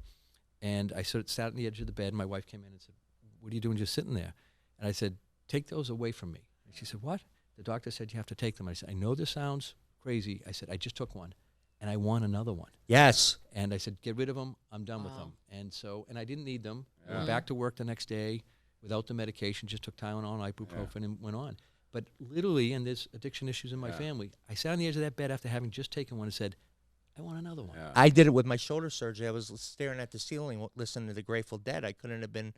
Speaker 7: And I sat on the edge of the bed, and my wife came in and said, what are you doing just sitting there? And I said, take those away from me. And she said, what? The doctor said you have to take them. I said, I know this sounds crazy. I said, I just took one, and I want another one.
Speaker 3: Yes.
Speaker 7: And I said, get rid of them. I'm done with them. And I didn't need them. I went back to work the next day without the medication, just took Tylenol and ibuprofen and went on. But literally, and there's addiction issues in my family, I sat on the edge of that bed after having just taken one and said, I want another one.
Speaker 3: I did it with my shoulder surgery. I was staring at the ceiling, listening to the Grateful Dead. I couldn't have been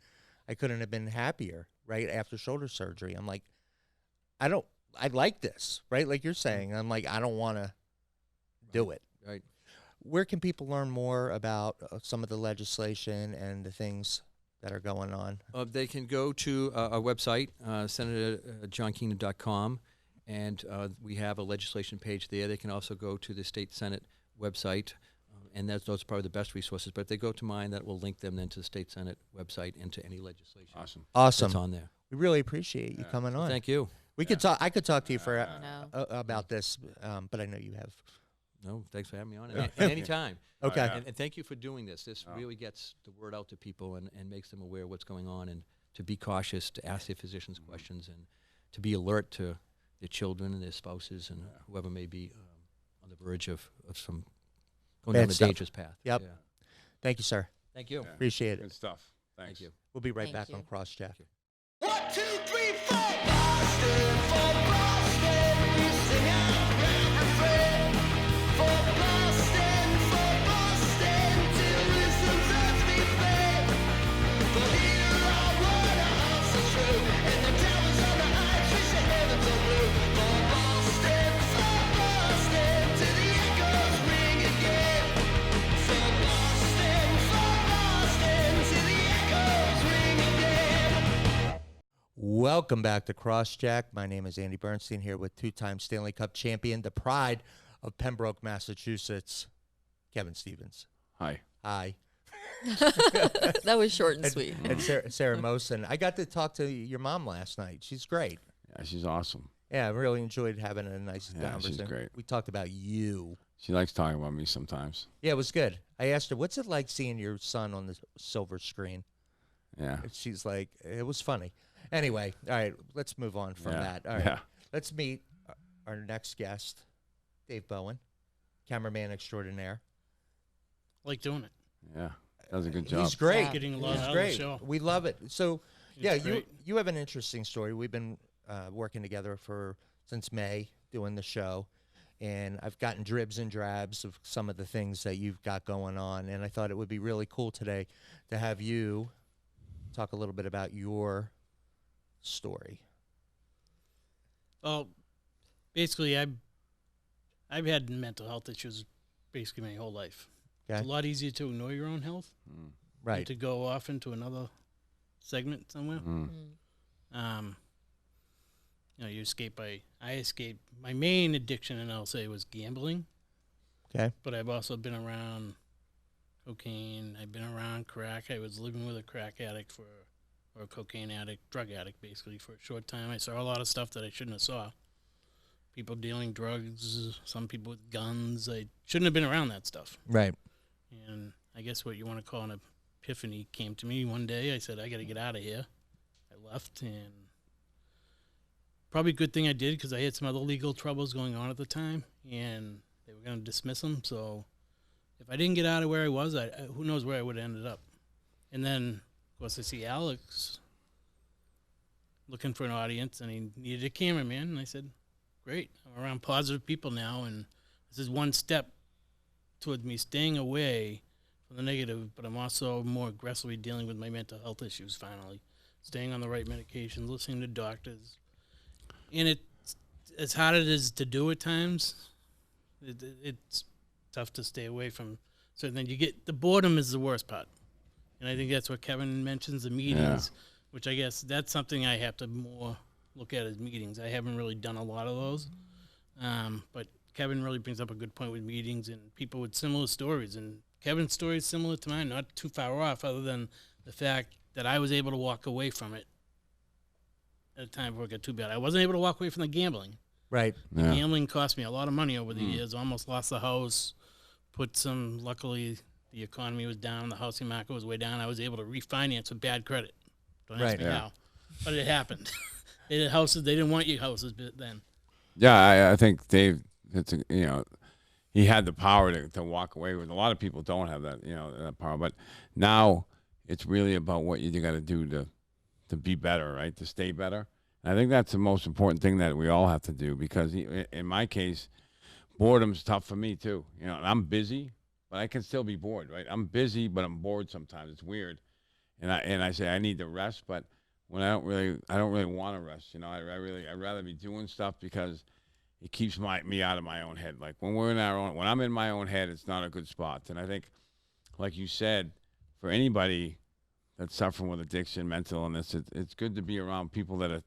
Speaker 3: happier. Right after shoulder surgery, I'm like, I like this. Right, like you're saying. I'm like, I don't want to do it.
Speaker 7: Right.
Speaker 3: Where can people learn more about some of the legislation and the things that are going on?
Speaker 7: They can go to our website, senatorjohnkingdom.com, and we have a legislation page there. They can also go to the State Senate website, and those are probably the best resources. But if they go to mine, that will link them then to the State Senate website and to any legislation
Speaker 2: Awesome.
Speaker 3: Awesome.
Speaker 7: that's on there.
Speaker 3: We really appreciate you coming on.
Speaker 7: Thank you.
Speaker 3: We could talk. I could talk to you for
Speaker 5: No.
Speaker 3: about this, but I know you have.
Speaker 7: No, thanks for having me on. And any time.
Speaker 3: Okay.
Speaker 7: And thank you for doing this. This really gets the word out to people and makes them aware of what's going on, and to be cautious, to ask their physicians questions, and to be alert to their children and their spouses and whoever may be on the verge of some going
Speaker 3: Bad
Speaker 7: down a
Speaker 3: stuff.
Speaker 7: dangerous path.
Speaker 3: Yep.
Speaker 7: Yeah.
Speaker 3: Thank you, sir.
Speaker 7: Thank you.
Speaker 3: Appreciate it.
Speaker 2: Good stuff. Thanks.
Speaker 7: Thank you.
Speaker 3: We'll be right
Speaker 5: Thank
Speaker 3: back
Speaker 5: you.
Speaker 3: on Crosscheck.
Speaker 6: 1, 2, 3, 4. Boston, for Boston, we sing our grand refrain. For Boston, till wisdom's earthly flame. For here our waterhouse is true, and the towers on the heights reach the heavens are blue. For Boston, till the echoes ring again. For Boston, till the echoes ring again.
Speaker 3: Welcome back to Crosscheck. My name is Andy Bernstein here with 2-time Stanley Cup champion, the pride of Pembroke, Massachusetts, Kevin Stevens.
Speaker 2: Hi.
Speaker 3: Hi.
Speaker 5: That was short and sweet.
Speaker 3: And Sarah Mosen. I got to talk to your mom last night. She's great.
Speaker 2: Yeah, she's awesome.
Speaker 3: Yeah, I really enjoyed having a nice
Speaker 2: Yeah,
Speaker 3: conversation.
Speaker 2: she's great.
Speaker 3: We talked about you.
Speaker 2: She likes talking about me sometimes.
Speaker 3: Yeah, it was good. I asked her, what's it like seeing your son on the silver screen?
Speaker 2: Yeah.
Speaker 3: And she's like, it was funny. Anyway, all right, let's move on from
Speaker 2: Yeah,
Speaker 3: that. All right,
Speaker 2: yeah.
Speaker 3: let's meet our next guest, Dave Bowen, cameraman extraordinaire.
Speaker 4: Like doing it.
Speaker 2: Yeah. Does a good job.
Speaker 3: He's great.
Speaker 5: Yeah.
Speaker 4: Getting a lot
Speaker 3: He's
Speaker 4: out of
Speaker 3: great.
Speaker 4: the show.
Speaker 3: We love it. So,
Speaker 4: He's
Speaker 3: yeah,
Speaker 4: great.
Speaker 3: you have an interesting story. We've been working together since May doing the show, and I've gotten dribs and drabs of some of the things that you've got going on, and I thought it would be really cool today to have you talk a little bit about your story.
Speaker 4: Well, basically, I've had mental health issues basically my whole life.
Speaker 3: Okay.
Speaker 4: It's a lot easier to ignore your own health than
Speaker 3: Right.
Speaker 4: to go off into another segment somewhere. You know, I escaped. My main addiction, and I'll say, was gambling.
Speaker 3: Okay.
Speaker 4: But I've also been around cocaine. I've been around crack. I was living with a crack addict or a cocaine addict, drug addict, basically, for a short time. I saw a lot of stuff that I shouldn't have saw. People dealing drugs, some people with guns. I shouldn't have been around that stuff.
Speaker 3: Right.
Speaker 4: And I guess what you want to call an epiphany came to me one day. I said, I got to get out of here. I left, and probably a good thing I did because I had some other legal troubles going on at the time, and they were going to dismiss them. So if I didn't get out of where I was, who knows where I would have ended up. And then, of course, I see Alex looking for an audience, and he needed a cameraman. And I said, great, I'm around positive people now, and this is one step towards me staying away from the negative, but I'm also more aggressively dealing with my mental health issues finally. Staying on the right medications, listening to doctors. And it's as hard as it is to do at times, it's tough to stay away from certain things. The boredom is the worst part. And I think that's what Kevin mentions, the meetings, which I guess that's something I have to more look at as meetings. I haven't really done a lot of those. But Kevin really brings up a good point with meetings and people with similar stories. And Kevin's story is similar to mine, not too far off, other than the fact that I was able to walk away from it at a time before it got too bad. I wasn't able to walk away from the gambling.
Speaker 3: Right.
Speaker 2: Yeah.
Speaker 4: Gambling cost me a lot of money over the years. Almost lost the house. Luckily, the economy was down. The housing market was way down. I was able to refinance with bad credit. Don't ask
Speaker 3: Right.
Speaker 4: me
Speaker 2: Yeah.
Speaker 4: how. But it happened. They did houses. They didn't want you houses then.
Speaker 2: Yeah, I think Dave, he had the power to walk away with. A lot of people don't have that, that power. But now it's really about what you got to do to be better, right? To stay better. And I think that's the most important thing that we all have to do because in my case, boredom's tough for me too. I'm busy, but I can still be bored, right? I'm busy, but I'm bored sometimes. It's weird. And I say I need to rest, but when I don't really want to rest. I'd rather be doing stuff because it keeps me out of my own head. Like when when I'm in my own head, it's not a good spot. And I think, like you said, for anybody that's suffering with addiction, mental illness, it's good to be around people that are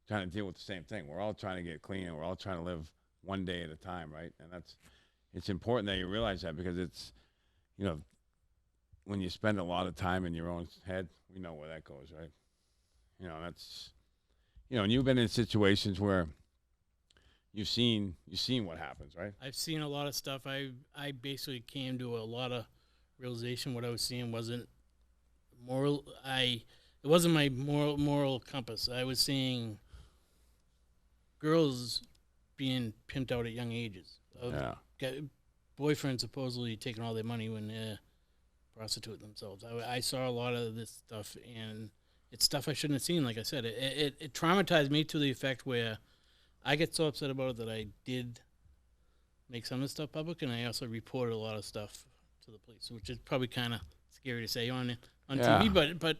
Speaker 2: trying to deal with the same thing. We're all trying to get clean, and we're all trying to live one day at a time, right? And it's important that you realize that because it's, when you spend a lot of time in your own head, we know where that goes, right? And you've been in situations where you've seen what happens, right?
Speaker 4: I've seen a lot of stuff. I basically came to a lot of realization. What I was seeing wasn't moral. It wasn't my moral compass. I was seeing girls being pimped out at young ages. Boyfriends supposedly taking all their money when they're prostituting themselves. I saw a lot of this stuff, and it's stuff I shouldn't have seen. Like I said, it traumatized me to the effect where I get so upset about it that I did make some of the stuff public, and I also reported a lot of stuff to the police, which is probably kind of scary to say on TV, but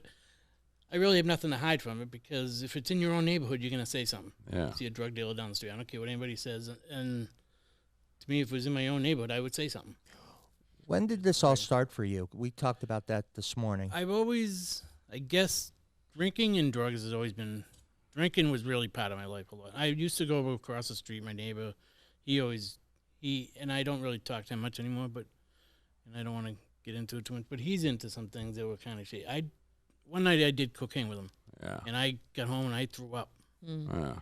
Speaker 4: I really have nothing to hide from it because if it's in your own neighborhood, you're going to say something.
Speaker 2: Yeah.
Speaker 4: You see a drug dealer down the street. I don't care what anybody says. And to me, if it was in my own neighborhood, I would say something.
Speaker 3: When did this all start for you? We talked about that this morning.
Speaker 4: I've always, I guess, drinking and drugs has always been, drinking was really part of my life a lot. I used to go across the street, my neighbor, he and I don't really talk to him much anymore, but and I don't want to get into it too much. But he's into some things that were kind of shady. One night I did cocaine with him,
Speaker 2: Yeah.
Speaker 4: and I got home and I threw up.
Speaker 2: Yeah.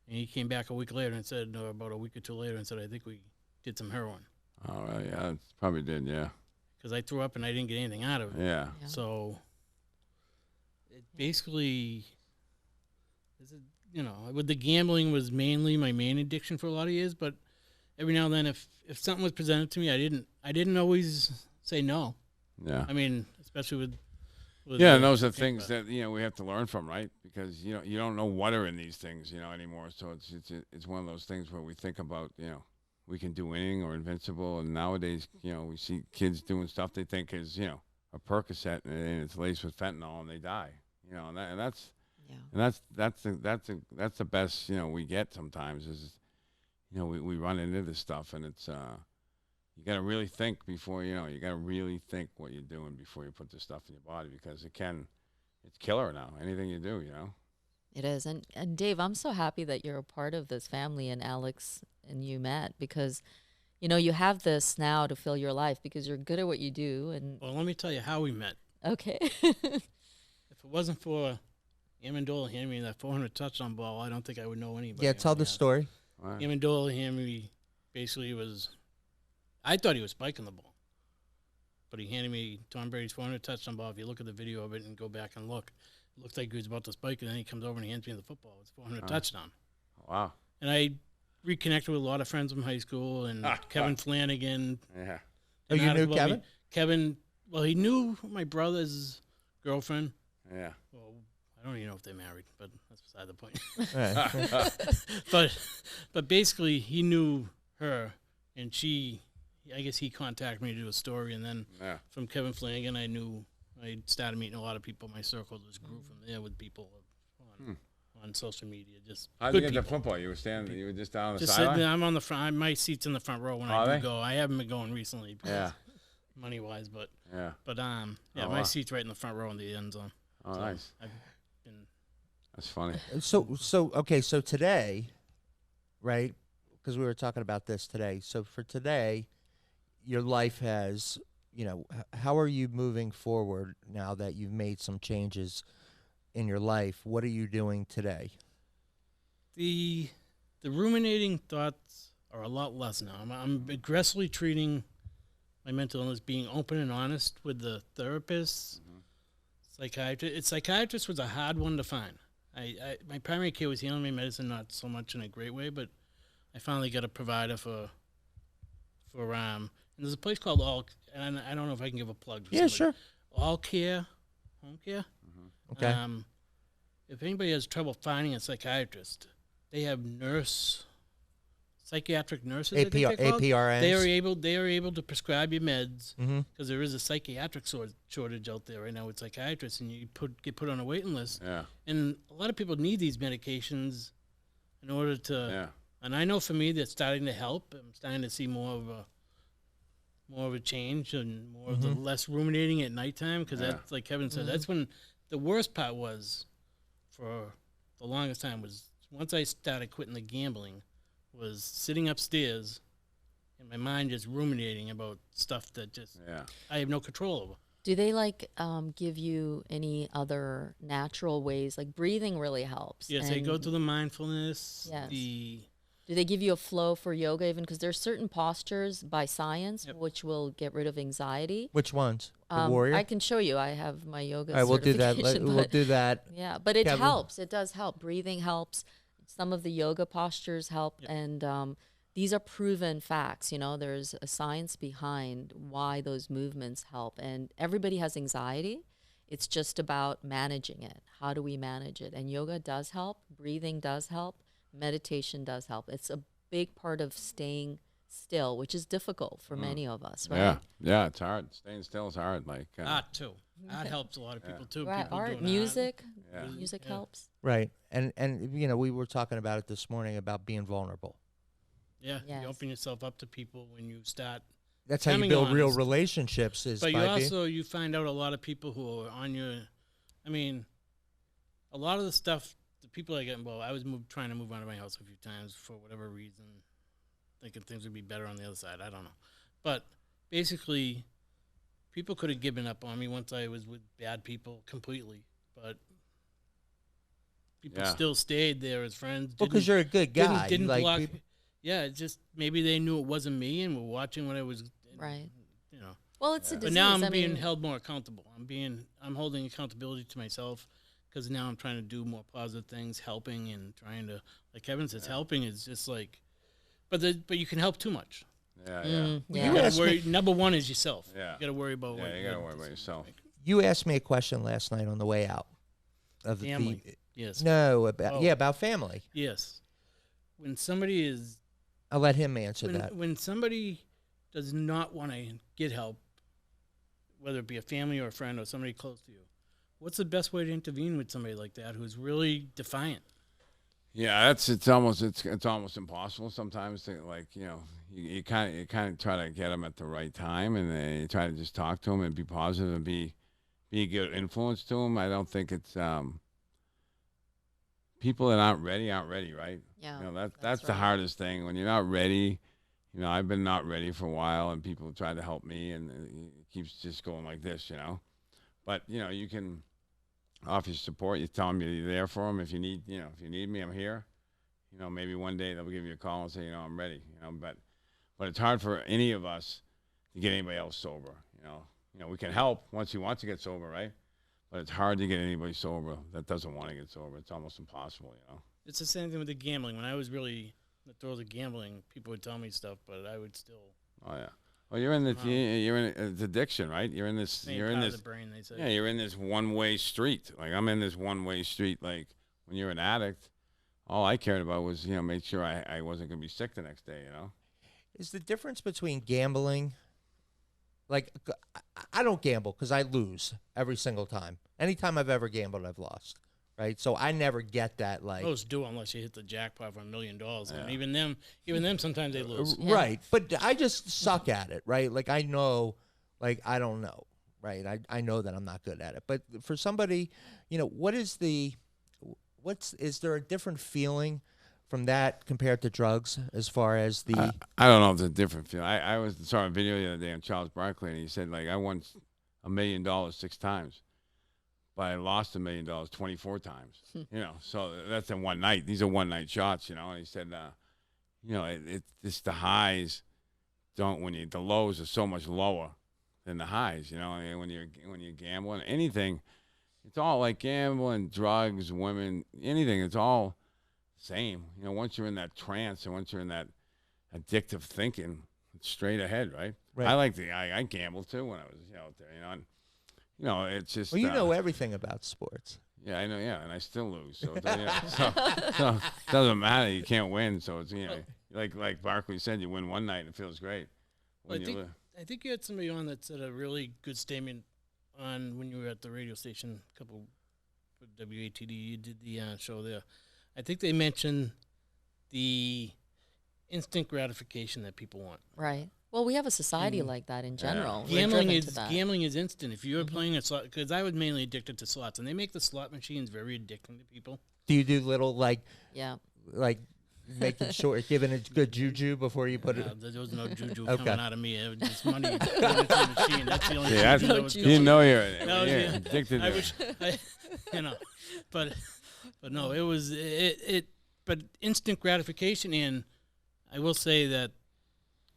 Speaker 4: And he came back a week later and said, or about a week or two later, and said, I think we did some heroin.
Speaker 2: Oh, well, yeah. It probably did. Yeah.
Speaker 4: Because I threw up and I didn't get anything out of it.
Speaker 2: Yeah.
Speaker 5: Yeah.
Speaker 4: So it basically, with the gambling was mainly my main addiction for a lot of years. But every now and then, if something was presented to me, I didn't always say no.
Speaker 2: Yeah.
Speaker 4: I mean, especially with
Speaker 2: Yeah, and those are things that we have to learn from, right? Because you don't know what are in these things, anymore. So it's one of those things where we think about, we can do anything or invincible, and nowadays, we see kids doing stuff they think is, a Percocet, and it's laced with fentanyl, and they die, and that's the best, we get sometimes is, we run into this stuff, and it's you got to really think before, you got to really think what you're doing before you put this stuff in your body, because it's killer now. Anything you do,
Speaker 5: It is. And Dave, I'm so happy that you're a part of this family and Alex and you met, because, you have this now to fill your life because you're good at what you do. And
Speaker 4: Well, let me tell you how we met.
Speaker 5: okay.
Speaker 4: If it wasn't for Amendola handing me that 400 touchdown ball, I don't think I would know anybody.
Speaker 3: Yeah, tell the story.
Speaker 2: Right.
Speaker 4: Amendola handed me, basically I thought he was spiking the ball, but he handed me Tom Brady's 400 touchdown ball. If you look at the video of it and go back and look, it looks like he was about to spike, and then he comes over and he hands me the football. It's 400 touchdown.
Speaker 2: Wow.
Speaker 4: And I reconnected with a lot of friends from high school, and Kevin Flanagan.
Speaker 2: Yeah.
Speaker 3: Oh, you knew Kevin?
Speaker 4: Kevin, well, he knew my brother's girlfriend.
Speaker 2: Yeah.
Speaker 4: Well, I don't even know if they're married, but that's beside the point.
Speaker 3: Yeah.
Speaker 4: But basically, he knew her, and I guess he contacted me to do a story, and then
Speaker 2: Yeah.
Speaker 4: from Kevin Flanagan, I started meeting a lot of people. My circle just grew from there with people on social media. Just
Speaker 2: How did
Speaker 4: good
Speaker 2: you get the
Speaker 4: people.
Speaker 2: football? You were just down on the
Speaker 4: Just sitting
Speaker 2: sideline?
Speaker 4: there. I'm on the front. My seat's in the front row when
Speaker 2: Are
Speaker 4: I do
Speaker 2: they?
Speaker 4: go. I haven't been going recently,
Speaker 2: Yeah.
Speaker 4: money wise, but
Speaker 2: Yeah.
Speaker 4: yeah,
Speaker 2: Oh,
Speaker 4: my
Speaker 2: wow.
Speaker 4: seat's right in the front row in the end zone.
Speaker 2: Oh,
Speaker 4: So
Speaker 2: nice.
Speaker 4: I've been
Speaker 2: That's funny.
Speaker 3: So today, right? Because we were talking about this today. So for today, your life has, how are you moving forward now that you've made some changes in your life? What are you doing today?
Speaker 4: the ruminating thoughts are a lot less now. I'm aggressively treating my mental illness, being open and honest with the therapist, psychiatrist. Psychiatrist was a hard one to find. My primary care was healing my medicine, not so much in a great way, but I finally got a provider for and there's a place called All, and I don't know if I can give a plug. For
Speaker 3: Yeah,
Speaker 4: somebody.
Speaker 3: sure.
Speaker 4: All Care, Home Care.
Speaker 3: Okay.
Speaker 4: If anybody has trouble finding a psychiatrist, they have psychiatric nurses. I think they're called.
Speaker 3: APRNs.
Speaker 4: They are able to prescribe your meds
Speaker 3: Mm-hmm.
Speaker 4: because there is a psychiatric shortage out there right now with psychiatrists, and you get put on a waiting list.
Speaker 2: Yeah.
Speaker 4: And a lot of people need these medications in order to.
Speaker 2: Yeah.
Speaker 4: And I know for me that's starting to help. I'm starting to see more of a change and more of the less ruminating at nighttime, because
Speaker 2: Yeah.
Speaker 4: that's like Kevin said. That's when the worst part was for the longest time was once I started quitting the gambling, was sitting upstairs and my mind just ruminating about stuff that just
Speaker 2: Yeah.
Speaker 4: I have no control over.
Speaker 5: Do they give you any other natural ways? Like breathing really helps.
Speaker 4: Yes, they go
Speaker 5: and
Speaker 4: to the mindfulness.
Speaker 5: Yes.
Speaker 4: The
Speaker 5: Do they give you a flow for yoga even? Because there's certain postures by science
Speaker 4: Yep.
Speaker 5: which will get rid of anxiety.
Speaker 3: Which ones? The warrior?
Speaker 5: I can show you. I have my yoga
Speaker 3: All right, we'll do that.
Speaker 5: certification,
Speaker 3: We'll
Speaker 5: but-
Speaker 3: do that.
Speaker 5: Yeah, but it
Speaker 3: Kevin?
Speaker 5: helps. It does help. Breathing helps. Some of the yoga postures help, and these are proven facts. There's a science behind why those movements help, and everybody has anxiety. It's just about managing it. How do we manage it? And yoga does help. Breathing does help. Meditation does help. It's a big part of staying still, which is difficult for many of us, right?
Speaker 2: Yeah. Yeah. It's hard. Staying still is hard. Like.
Speaker 4: art too. Art helps a lot of people too.
Speaker 5: Right.
Speaker 4: People
Speaker 5: Art,
Speaker 4: doing
Speaker 5: music.
Speaker 2: Yeah.
Speaker 5: Music
Speaker 4: Yeah.
Speaker 5: helps.
Speaker 3: Right. And we were talking about it this morning about being vulnerable.
Speaker 4: Yeah,
Speaker 5: Yes.
Speaker 4: you open yourself up to people when you start.
Speaker 3: That's how you
Speaker 4: Becoming
Speaker 3: build real
Speaker 4: honest.
Speaker 3: relationships is
Speaker 4: But you
Speaker 3: by being,
Speaker 4: also you find out a lot of people who are on your. I mean, a lot of the stuff, the people I get involved. I was trying to move out of my house a few times for whatever reason. thinking things would be better on the other side. I don't know. But basically, people could have given up on me once I was with bad people completely. But people still stayed there as friends.
Speaker 3: Well, because you're a good guy.
Speaker 4: Didn't
Speaker 3: like
Speaker 4: block.
Speaker 3: people-
Speaker 4: Yeah, it's just maybe they knew it wasn't me and were watching what I was.
Speaker 5: Right.
Speaker 4: You know.
Speaker 5: Well, it's a disease.
Speaker 4: But now I'm
Speaker 5: I
Speaker 4: being
Speaker 5: mean,
Speaker 4: held more accountable. I'm holding accountability to myself because now I'm trying to do more positive things, helping and trying to, like Kevin says, helping is just like, but you can help too much.
Speaker 2: Yeah,
Speaker 5: yeah.
Speaker 4: You gotta worry. Number one is yourself.
Speaker 2: Yeah.
Speaker 4: You got to worry about.
Speaker 2: Yeah,
Speaker 4: what,
Speaker 2: you got to
Speaker 4: what-
Speaker 2: worry about yourself.
Speaker 3: You asked me a question last night on the way out. Of
Speaker 4: Family.
Speaker 3: the
Speaker 4: Yes.
Speaker 3: no about
Speaker 4: Oh.
Speaker 3: yeah about family.
Speaker 4: Yes. When somebody is
Speaker 3: I'll let him answer
Speaker 4: when,
Speaker 3: that.
Speaker 4: when somebody does not want to get help, whether it be a family or a friend or somebody close to you, what's the best way to intervene with somebody like that who's really defiant?
Speaker 2: Yeah, it's almost impossible sometimes to, like, you kind of try to get them at the right time, and then you try to just talk to them and be positive and be a good influence to them. I don't think it's people that aren't ready, right?
Speaker 5: Yeah,
Speaker 2: That's the
Speaker 5: right.
Speaker 2: hardest thing when you're not ready. I've been not ready for a while, and people try to help me, and it keeps just going like this, But you can offer your support. You tell them you're there for them. If you need me, I'm here. Maybe one day they'll give you a call and say, I'm ready. But it's hard for any of us to get anybody else sober. We can help once you want to get sober, right? But it's hard to get anybody sober that doesn't want to get sober. It's almost impossible,
Speaker 4: It's the same thing with the gambling. When I was really in the throes of gambling, people would tell me stuff, but I would still
Speaker 2: Oh yeah. Well, you're in it's addiction, right? You're in this.
Speaker 4: same
Speaker 2: You're
Speaker 4: part
Speaker 2: in
Speaker 4: of
Speaker 2: this.
Speaker 4: the brain. They say.
Speaker 2: Yeah, you're in this one-way street. Like, I'm in this one-way street. Like, when you're an addict, all I cared about was, make sure I wasn't going to be sick the next day,
Speaker 3: Is the difference between gambling, like, I don't gamble because I lose every single time. Anytime I've ever gambled, I've lost, right? So I never get that, like,
Speaker 4: Most do unless you hit the jackpot for $1 million, and even them, sometimes they lose.
Speaker 3: right. But I just suck at it, right? Like, I know, like, I don't know, right? I know that I'm not good at it. But for somebody, is there a different feeling from that compared to drugs as far as the
Speaker 2: I don't know if it's a different feel. I saw a video the other day on Charles Barkley, and he said, like, I won $1 million 6 times, but I lost $1 million 24 times. So that's in one night. These are one-night shots, And he said, it's the highs the lows are so much lower than the highs. When you're gambling, anything, it's all like gambling, drugs, women, anything. It's all same. Once you're in that trance and once you're in that addictive thinking, it's straight ahead, right?
Speaker 3: Right.
Speaker 2: I gambled too when I was out there, and it's just.
Speaker 3: well, you know everything about sports.
Speaker 2: Yeah, I know. Yeah, and I still lose. So, so it doesn't matter. You can't win. So it's like Barkley said, you win one night and it feels great.
Speaker 4: Well,
Speaker 2: When
Speaker 4: I think you had somebody on that said a really good statement on when you were at the radio station a couple for WATD. You did the show there. I think they mentioned the instant gratification that people want.
Speaker 5: Right. Well, we have a society like that in general. We're
Speaker 4: Gambling
Speaker 5: driven to
Speaker 4: is
Speaker 5: that.
Speaker 4: gambling is instant. If you're playing a slot, because I was mainly addicted to slots, and they make the slot machines very addicting to people.
Speaker 3: Do you do little like
Speaker 5: Yeah.
Speaker 3: making sure giving it good juju before you put it?
Speaker 4: There was no juju
Speaker 3: Okay.
Speaker 4: coming out of me. It was just money going into the machine. That's the only
Speaker 2: Yeah,
Speaker 4: juju
Speaker 2: that's,
Speaker 4: that was
Speaker 5: juju.
Speaker 2: you
Speaker 4: going.
Speaker 2: know you're
Speaker 4: yeah.
Speaker 2: addicted.
Speaker 4: I
Speaker 2: to
Speaker 4: wish, but no, it was but instant gratification, and I will say that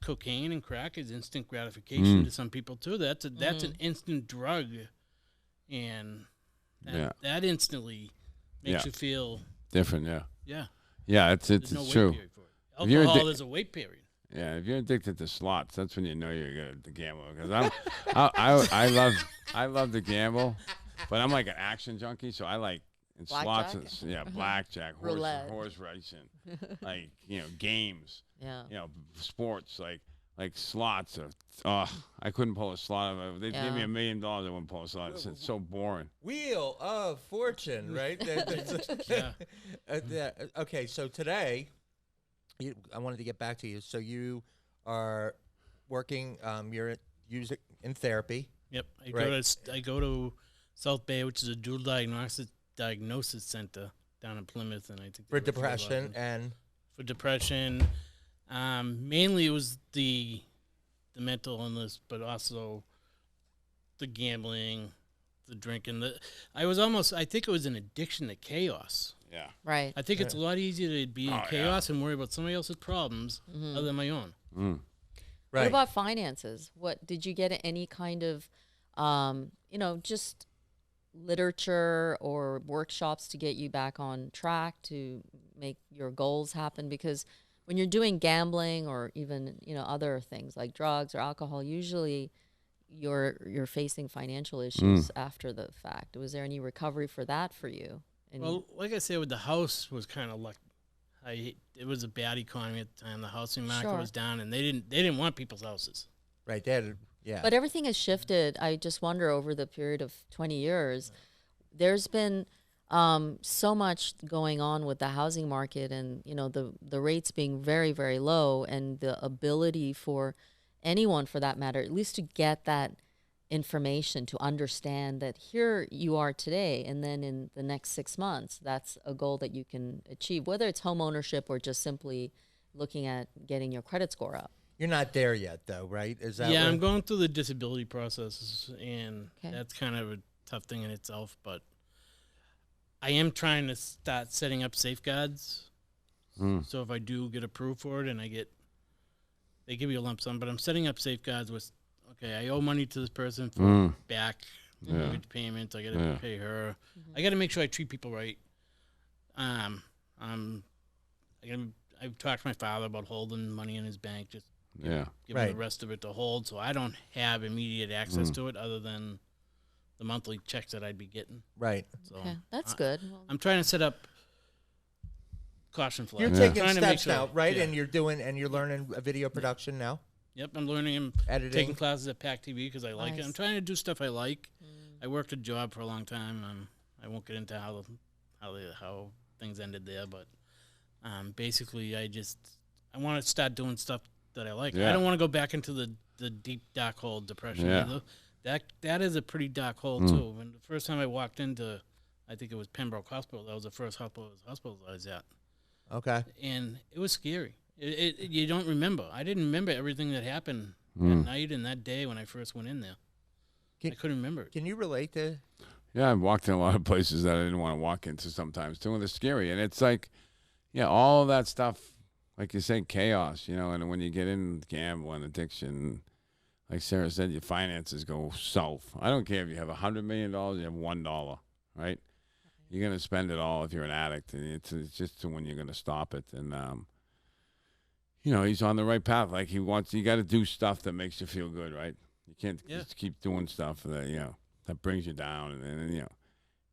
Speaker 4: cocaine and crack is instant gratification to some people too. That's an instant drug, and that instantly makes you feel
Speaker 2: different. Yeah,
Speaker 4: yeah.
Speaker 2: it's
Speaker 4: There's no wait
Speaker 2: true.
Speaker 4: period for it.
Speaker 2: If you're
Speaker 4: Alcohol
Speaker 2: addic-
Speaker 4: is a wait period.
Speaker 2: Yeah, if you're addicted to slots, that's when you know you're good at the gamble. Because I love to gamble, but I'm like an action junkie, so I like in
Speaker 5: Blackjack?
Speaker 2: slots. Blackjack,
Speaker 5: Roulette.
Speaker 2: horse racing, like games,
Speaker 5: Yeah.
Speaker 2: sports, like slots. I couldn't pull a slot. They gave me
Speaker 5: Yeah.
Speaker 2: $1 million. I wouldn't pull a slot. It's so boring.
Speaker 3: Wheel of Fortune, right?
Speaker 4: Yeah.
Speaker 3: Okay, so today, I wanted to get back to you. So you are working. You're in therapy.
Speaker 4: Yep.
Speaker 3: Right.
Speaker 4: I go to South Bay, which is a dual diagnosis center down in Plymouth, and I think
Speaker 3: For
Speaker 4: they have a few
Speaker 3: depression
Speaker 4: others.
Speaker 3: and
Speaker 4: For depression, Mainly it was the mental illness, but also the gambling, the drinking. I think it was an addiction to chaos.
Speaker 2: Yeah.
Speaker 5: Right.
Speaker 4: I think it's a lot easier to be in chaos and worry about somebody else's problems other than my own.
Speaker 2: Mm.
Speaker 3: Right.
Speaker 5: What about finances? What did you get any kind of, just literature or workshops to get you back on track to make your goals happen? Because when you're doing gambling or even other things like drugs or alcohol, usually you're facing financial issues after the fact. Was there any recovery for that for you?
Speaker 4: Well, like I said, with the house was kind of lucky. It was a bad economy at the time. The housing market
Speaker 5: Sure.
Speaker 4: was down, and they didn't want people's houses.
Speaker 3: Right. That. Yeah.
Speaker 5: But everything has shifted. I just wonder over the period of 20 years, there's been so much going on with the housing market and, the rates being very, very low and the ability for anyone for that matter, at least to get that information to understand that here you are today and then in the next 6 months, that's a goal that you can achieve, whether it's home ownership or just simply looking at getting your credit score up.
Speaker 3: You're not there yet, though, right? Is that?
Speaker 4: Yeah,
Speaker 3: what-
Speaker 4: I'm going through the disability process, and
Speaker 5: Okay.
Speaker 4: that's kind of a tough thing in itself. But I am trying to start setting up safeguards. So if I do get approved for it, and they give you a lump sum, but I'm setting up safeguards with, okay, I owe money to this person for back mortgage payments. I got to pay her. I got to make sure I treat people right. I've talked to my father about holding money in his bank, just give him
Speaker 3: Right.
Speaker 4: the rest of it to hold, so I don't have immediate access to it other than the monthly checks that I'd be getting.
Speaker 3: Right.
Speaker 4: So
Speaker 5: Okay, that's good. Well,
Speaker 4: I'm trying to set up caution flags.
Speaker 3: You're
Speaker 4: I'm
Speaker 3: taking
Speaker 4: trying to make
Speaker 3: steps
Speaker 4: sure-
Speaker 3: now, right?
Speaker 4: yeah.
Speaker 3: And you're learning video production now.
Speaker 4: Yep, I'm learning. I'm
Speaker 3: Editing.
Speaker 4: taking classes at PAC TV because I like it.
Speaker 5: Nice.
Speaker 4: I'm trying to do stuff I like. I worked a job for a long time. I won't get into how things ended there, but basically, I want to start doing stuff that I like.
Speaker 2: Yeah.
Speaker 4: I don't want to go back into the deep dark hole depression
Speaker 2: Yeah.
Speaker 4: either. That is a pretty dark hole too. When the first time I walked into, I think it was Pembroke Hospital. That was the first hospital I was at,
Speaker 3: Okay.
Speaker 4: and it was scary. You don't remember. I didn't remember everything that happened that night and that day when I first went in there. I couldn't remember it.
Speaker 3: Can you relate to?
Speaker 2: Yeah, I've walked in a lot of places that I didn't want to walk into sometimes too, and they're scary. And it's like, all of that stuff, like you say, chaos, and when you get in gambling, addiction, like Sarah said, your finances go south. I don't care if you have $100 million, you have $1, right? You're going to spend it all if you're an addict, and it's just when you're going to stop it. And, he's on the right path. Like you got to do stuff that makes you feel good, right? You can't just keep doing stuff that, that brings you down.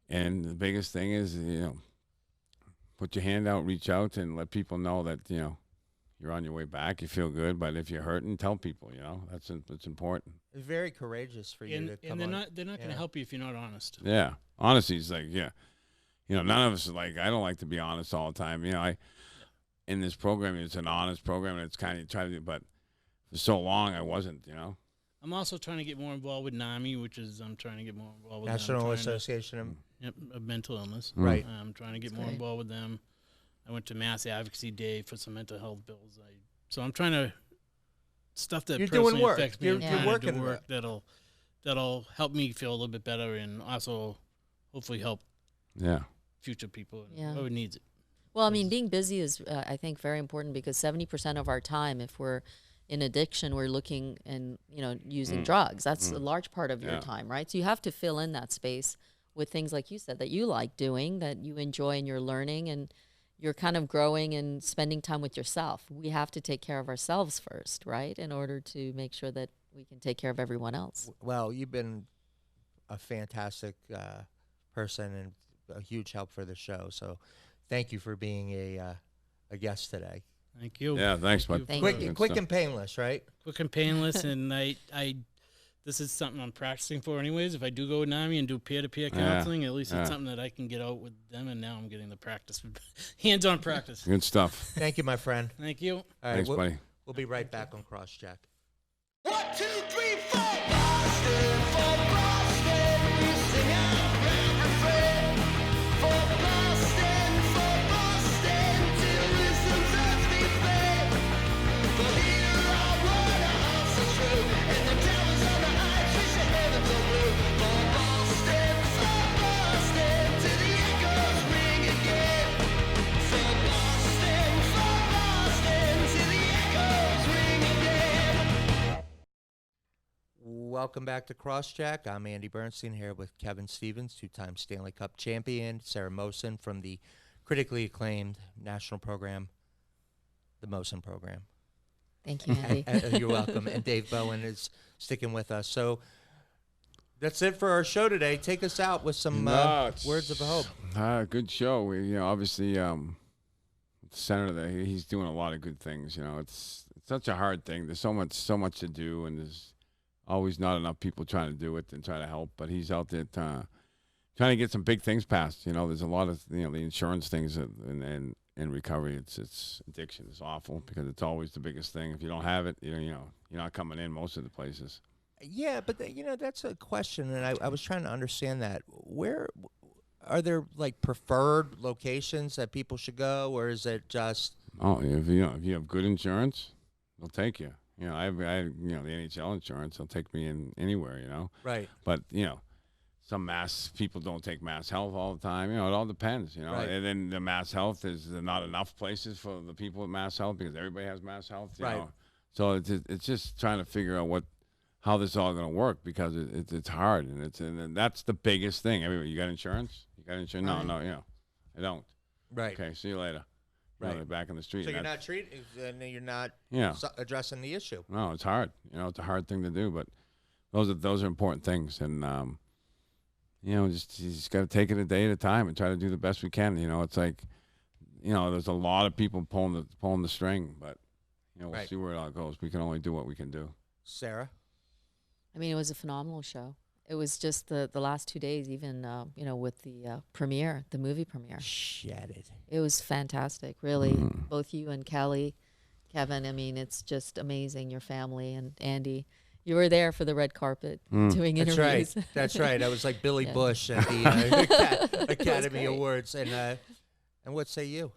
Speaker 2: And the biggest thing is, put your hand out, reach out, and let people know that, you're on your way back. You feel good, but if you're hurting, tell people, that's important.
Speaker 3: It's very courageous for you
Speaker 4: And,
Speaker 3: to come
Speaker 4: and they're
Speaker 3: on.
Speaker 4: not going to
Speaker 3: Yeah.
Speaker 4: help you if you're not honest.
Speaker 2: Yeah. Honesty is like, none of us I don't like to be honest all the time. In this program, it's an honest program, and it's kind of try to do, but for so long I wasn't,
Speaker 4: I'm also trying to get more involved with NAMI, which is I'm trying to get more involved with
Speaker 3: National
Speaker 4: them,
Speaker 3: Association
Speaker 4: of Mental Illness.
Speaker 3: Right.
Speaker 4: I'm trying to get
Speaker 5: That's
Speaker 4: more
Speaker 5: great.
Speaker 4: involved with them. I went to Mass Advocacy Day for some mental health bills. So I'm trying to stuff that
Speaker 3: You're doing
Speaker 4: personally
Speaker 3: work.
Speaker 4: affects me.
Speaker 3: You're
Speaker 4: I'm trying to
Speaker 3: working
Speaker 4: do work that'll help me feel a little bit better and also hopefully help
Speaker 2: Yeah.
Speaker 4: future people and
Speaker 5: Yeah.
Speaker 4: whoever needs it.
Speaker 5: Well, I mean, being busy is, I think, very important because 70% of our time, if we're in addiction, we're looking and, using drugs. That's a large part of your
Speaker 2: Yeah.
Speaker 5: time, right? So you have to fill in that space with things like you said that you like doing, that you enjoy and you're learning and you're kind of growing and spending time with yourself. We have to take care of ourselves first, right? In order to make sure that we can take care of everyone else.
Speaker 3: Well, you've been a fantastic person and a huge help for the show. So thank you for being a guest today.
Speaker 4: Thank you.
Speaker 2: Yeah, thanks, bud.
Speaker 5: Thank
Speaker 3: Quick,
Speaker 5: you.
Speaker 2: Good
Speaker 3: quick
Speaker 2: stuff.
Speaker 3: and painless, right?
Speaker 4: Quick and painless, and this is something I'm practicing for anyways. If I do go with NAMI and do peer-to-peer counseling, at least it's something that I can get out with them, and now I'm getting the practice, hands-on practice.
Speaker 2: Good stuff.
Speaker 3: Thank you, my friend.
Speaker 4: Thank you.
Speaker 3: All right,
Speaker 2: Thanks,
Speaker 3: we'll,
Speaker 2: buddy.
Speaker 3: we'll be right back on Crosscheck.
Speaker 6: 1, 2, 3, 4. Boston, for Boston, we sing our grand refrain. For Boston, till wisdom's earth we play.
Speaker 3: welcome back to Crosscheck. I'm Andy Bernstein here with Kevin Stevens, two-time Stanley Cup champion, Sarah Mosen from the critically acclaimed national program, the Mosen Program.
Speaker 5: Thank you, Andy.
Speaker 3: You're welcome. And Dave Bowen is sticking with us. So that's it for our show today. Take us out with some words of hope.
Speaker 2: Good show. We, obviously, Senator there, he's doing a lot of good things. It's such a hard thing. There's so much to do, and there's always not enough people trying to do it and try to help. But he's out there trying to get some big things passed. There's a lot of the insurance things and recovery. It's addiction is awful because it's always the biggest thing. If you don't have it, you're not coming in most of the places.
Speaker 3: Yeah, but that's a question, and I was trying to understand that. Where are there like preferred locations that people should go, or is it just?
Speaker 2: Oh, if you have good insurance, they'll take you. I have the NHL insurance. They'll take me in anywhere.
Speaker 3: Right.
Speaker 2: But some Mass people don't take Mass Health all the time. It all depends.
Speaker 3: Right.
Speaker 2: And then the Mass Health is there not enough places for the people with Mass Health because everybody has Mass Health. You
Speaker 3: Right.
Speaker 2: know? So it's just trying to figure out how this is all going to work because it's hard and that's the biggest thing. Everybody, you got insurance? You got insurance?
Speaker 3: Right.
Speaker 2: No, I don't.
Speaker 3: Right.
Speaker 2: Okay, see you later.
Speaker 3: Right.
Speaker 2: They're back in the street.
Speaker 3: So
Speaker 2: and
Speaker 3: you're
Speaker 2: that's-
Speaker 3: not treating, and you're not
Speaker 2: Yeah.
Speaker 3: addressing the issue.
Speaker 2: No, it's hard. It's a hard thing to do, but those are important things, and you just got to take it a day at a time and try to do the best we can. It's like, there's a lot of people pulling the string, but we'll
Speaker 3: Right.
Speaker 2: see where it all goes. We can only do what we can do.
Speaker 3: Sarah?
Speaker 5: I mean, it was a phenomenal show. It was just the last 2 days, even, with the premiere, the movie premiere.
Speaker 3: Shattered.
Speaker 5: It was fantastic, really. Both you and Kelly, Kevin, I mean, it's just amazing. Your family and Andy. You were there for the red carpet doing
Speaker 3: That's
Speaker 5: interviews.
Speaker 3: right. That's right. I was like Billy
Speaker 5: Yeah.
Speaker 3: Bush at the Academy
Speaker 5: great.
Speaker 3: Awards. And what say you?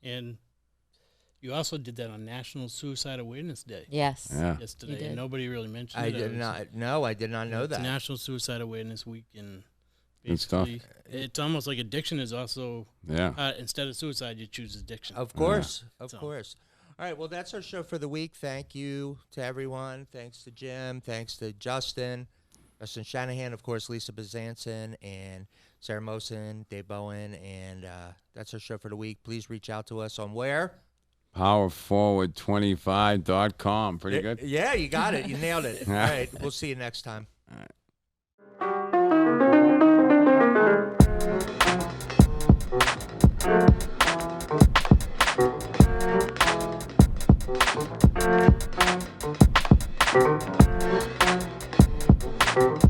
Speaker 4: And you also did that on National Suicide Awareness Day
Speaker 5: Yes.
Speaker 2: Yeah.
Speaker 4: yesterday.
Speaker 5: did.
Speaker 4: And nobody really mentioned
Speaker 3: I
Speaker 4: it.
Speaker 3: did not. No, I did not know
Speaker 4: It's
Speaker 3: that.
Speaker 4: National Suicide Awareness Week, and
Speaker 2: Good stuff.
Speaker 4: basically, it's almost like addiction is also
Speaker 2: Yeah.
Speaker 4: instead of suicide, you choose addiction.
Speaker 3: Of course. Of
Speaker 4: So-
Speaker 3: course. All right. Well, that's our show for the week. Thank you to everyone. Thanks to Jim. Thanks to Justin Shanahan, of course, Lisa Bezanson, and Sarah Mosen, Dave Bowen. And that's our show for the week. Please reach out to us on where?
Speaker 2: Powerforward25.com. Pretty good.
Speaker 3: Yeah, you got it. You nailed it. All right. We'll see you next time.
Speaker 6: All right.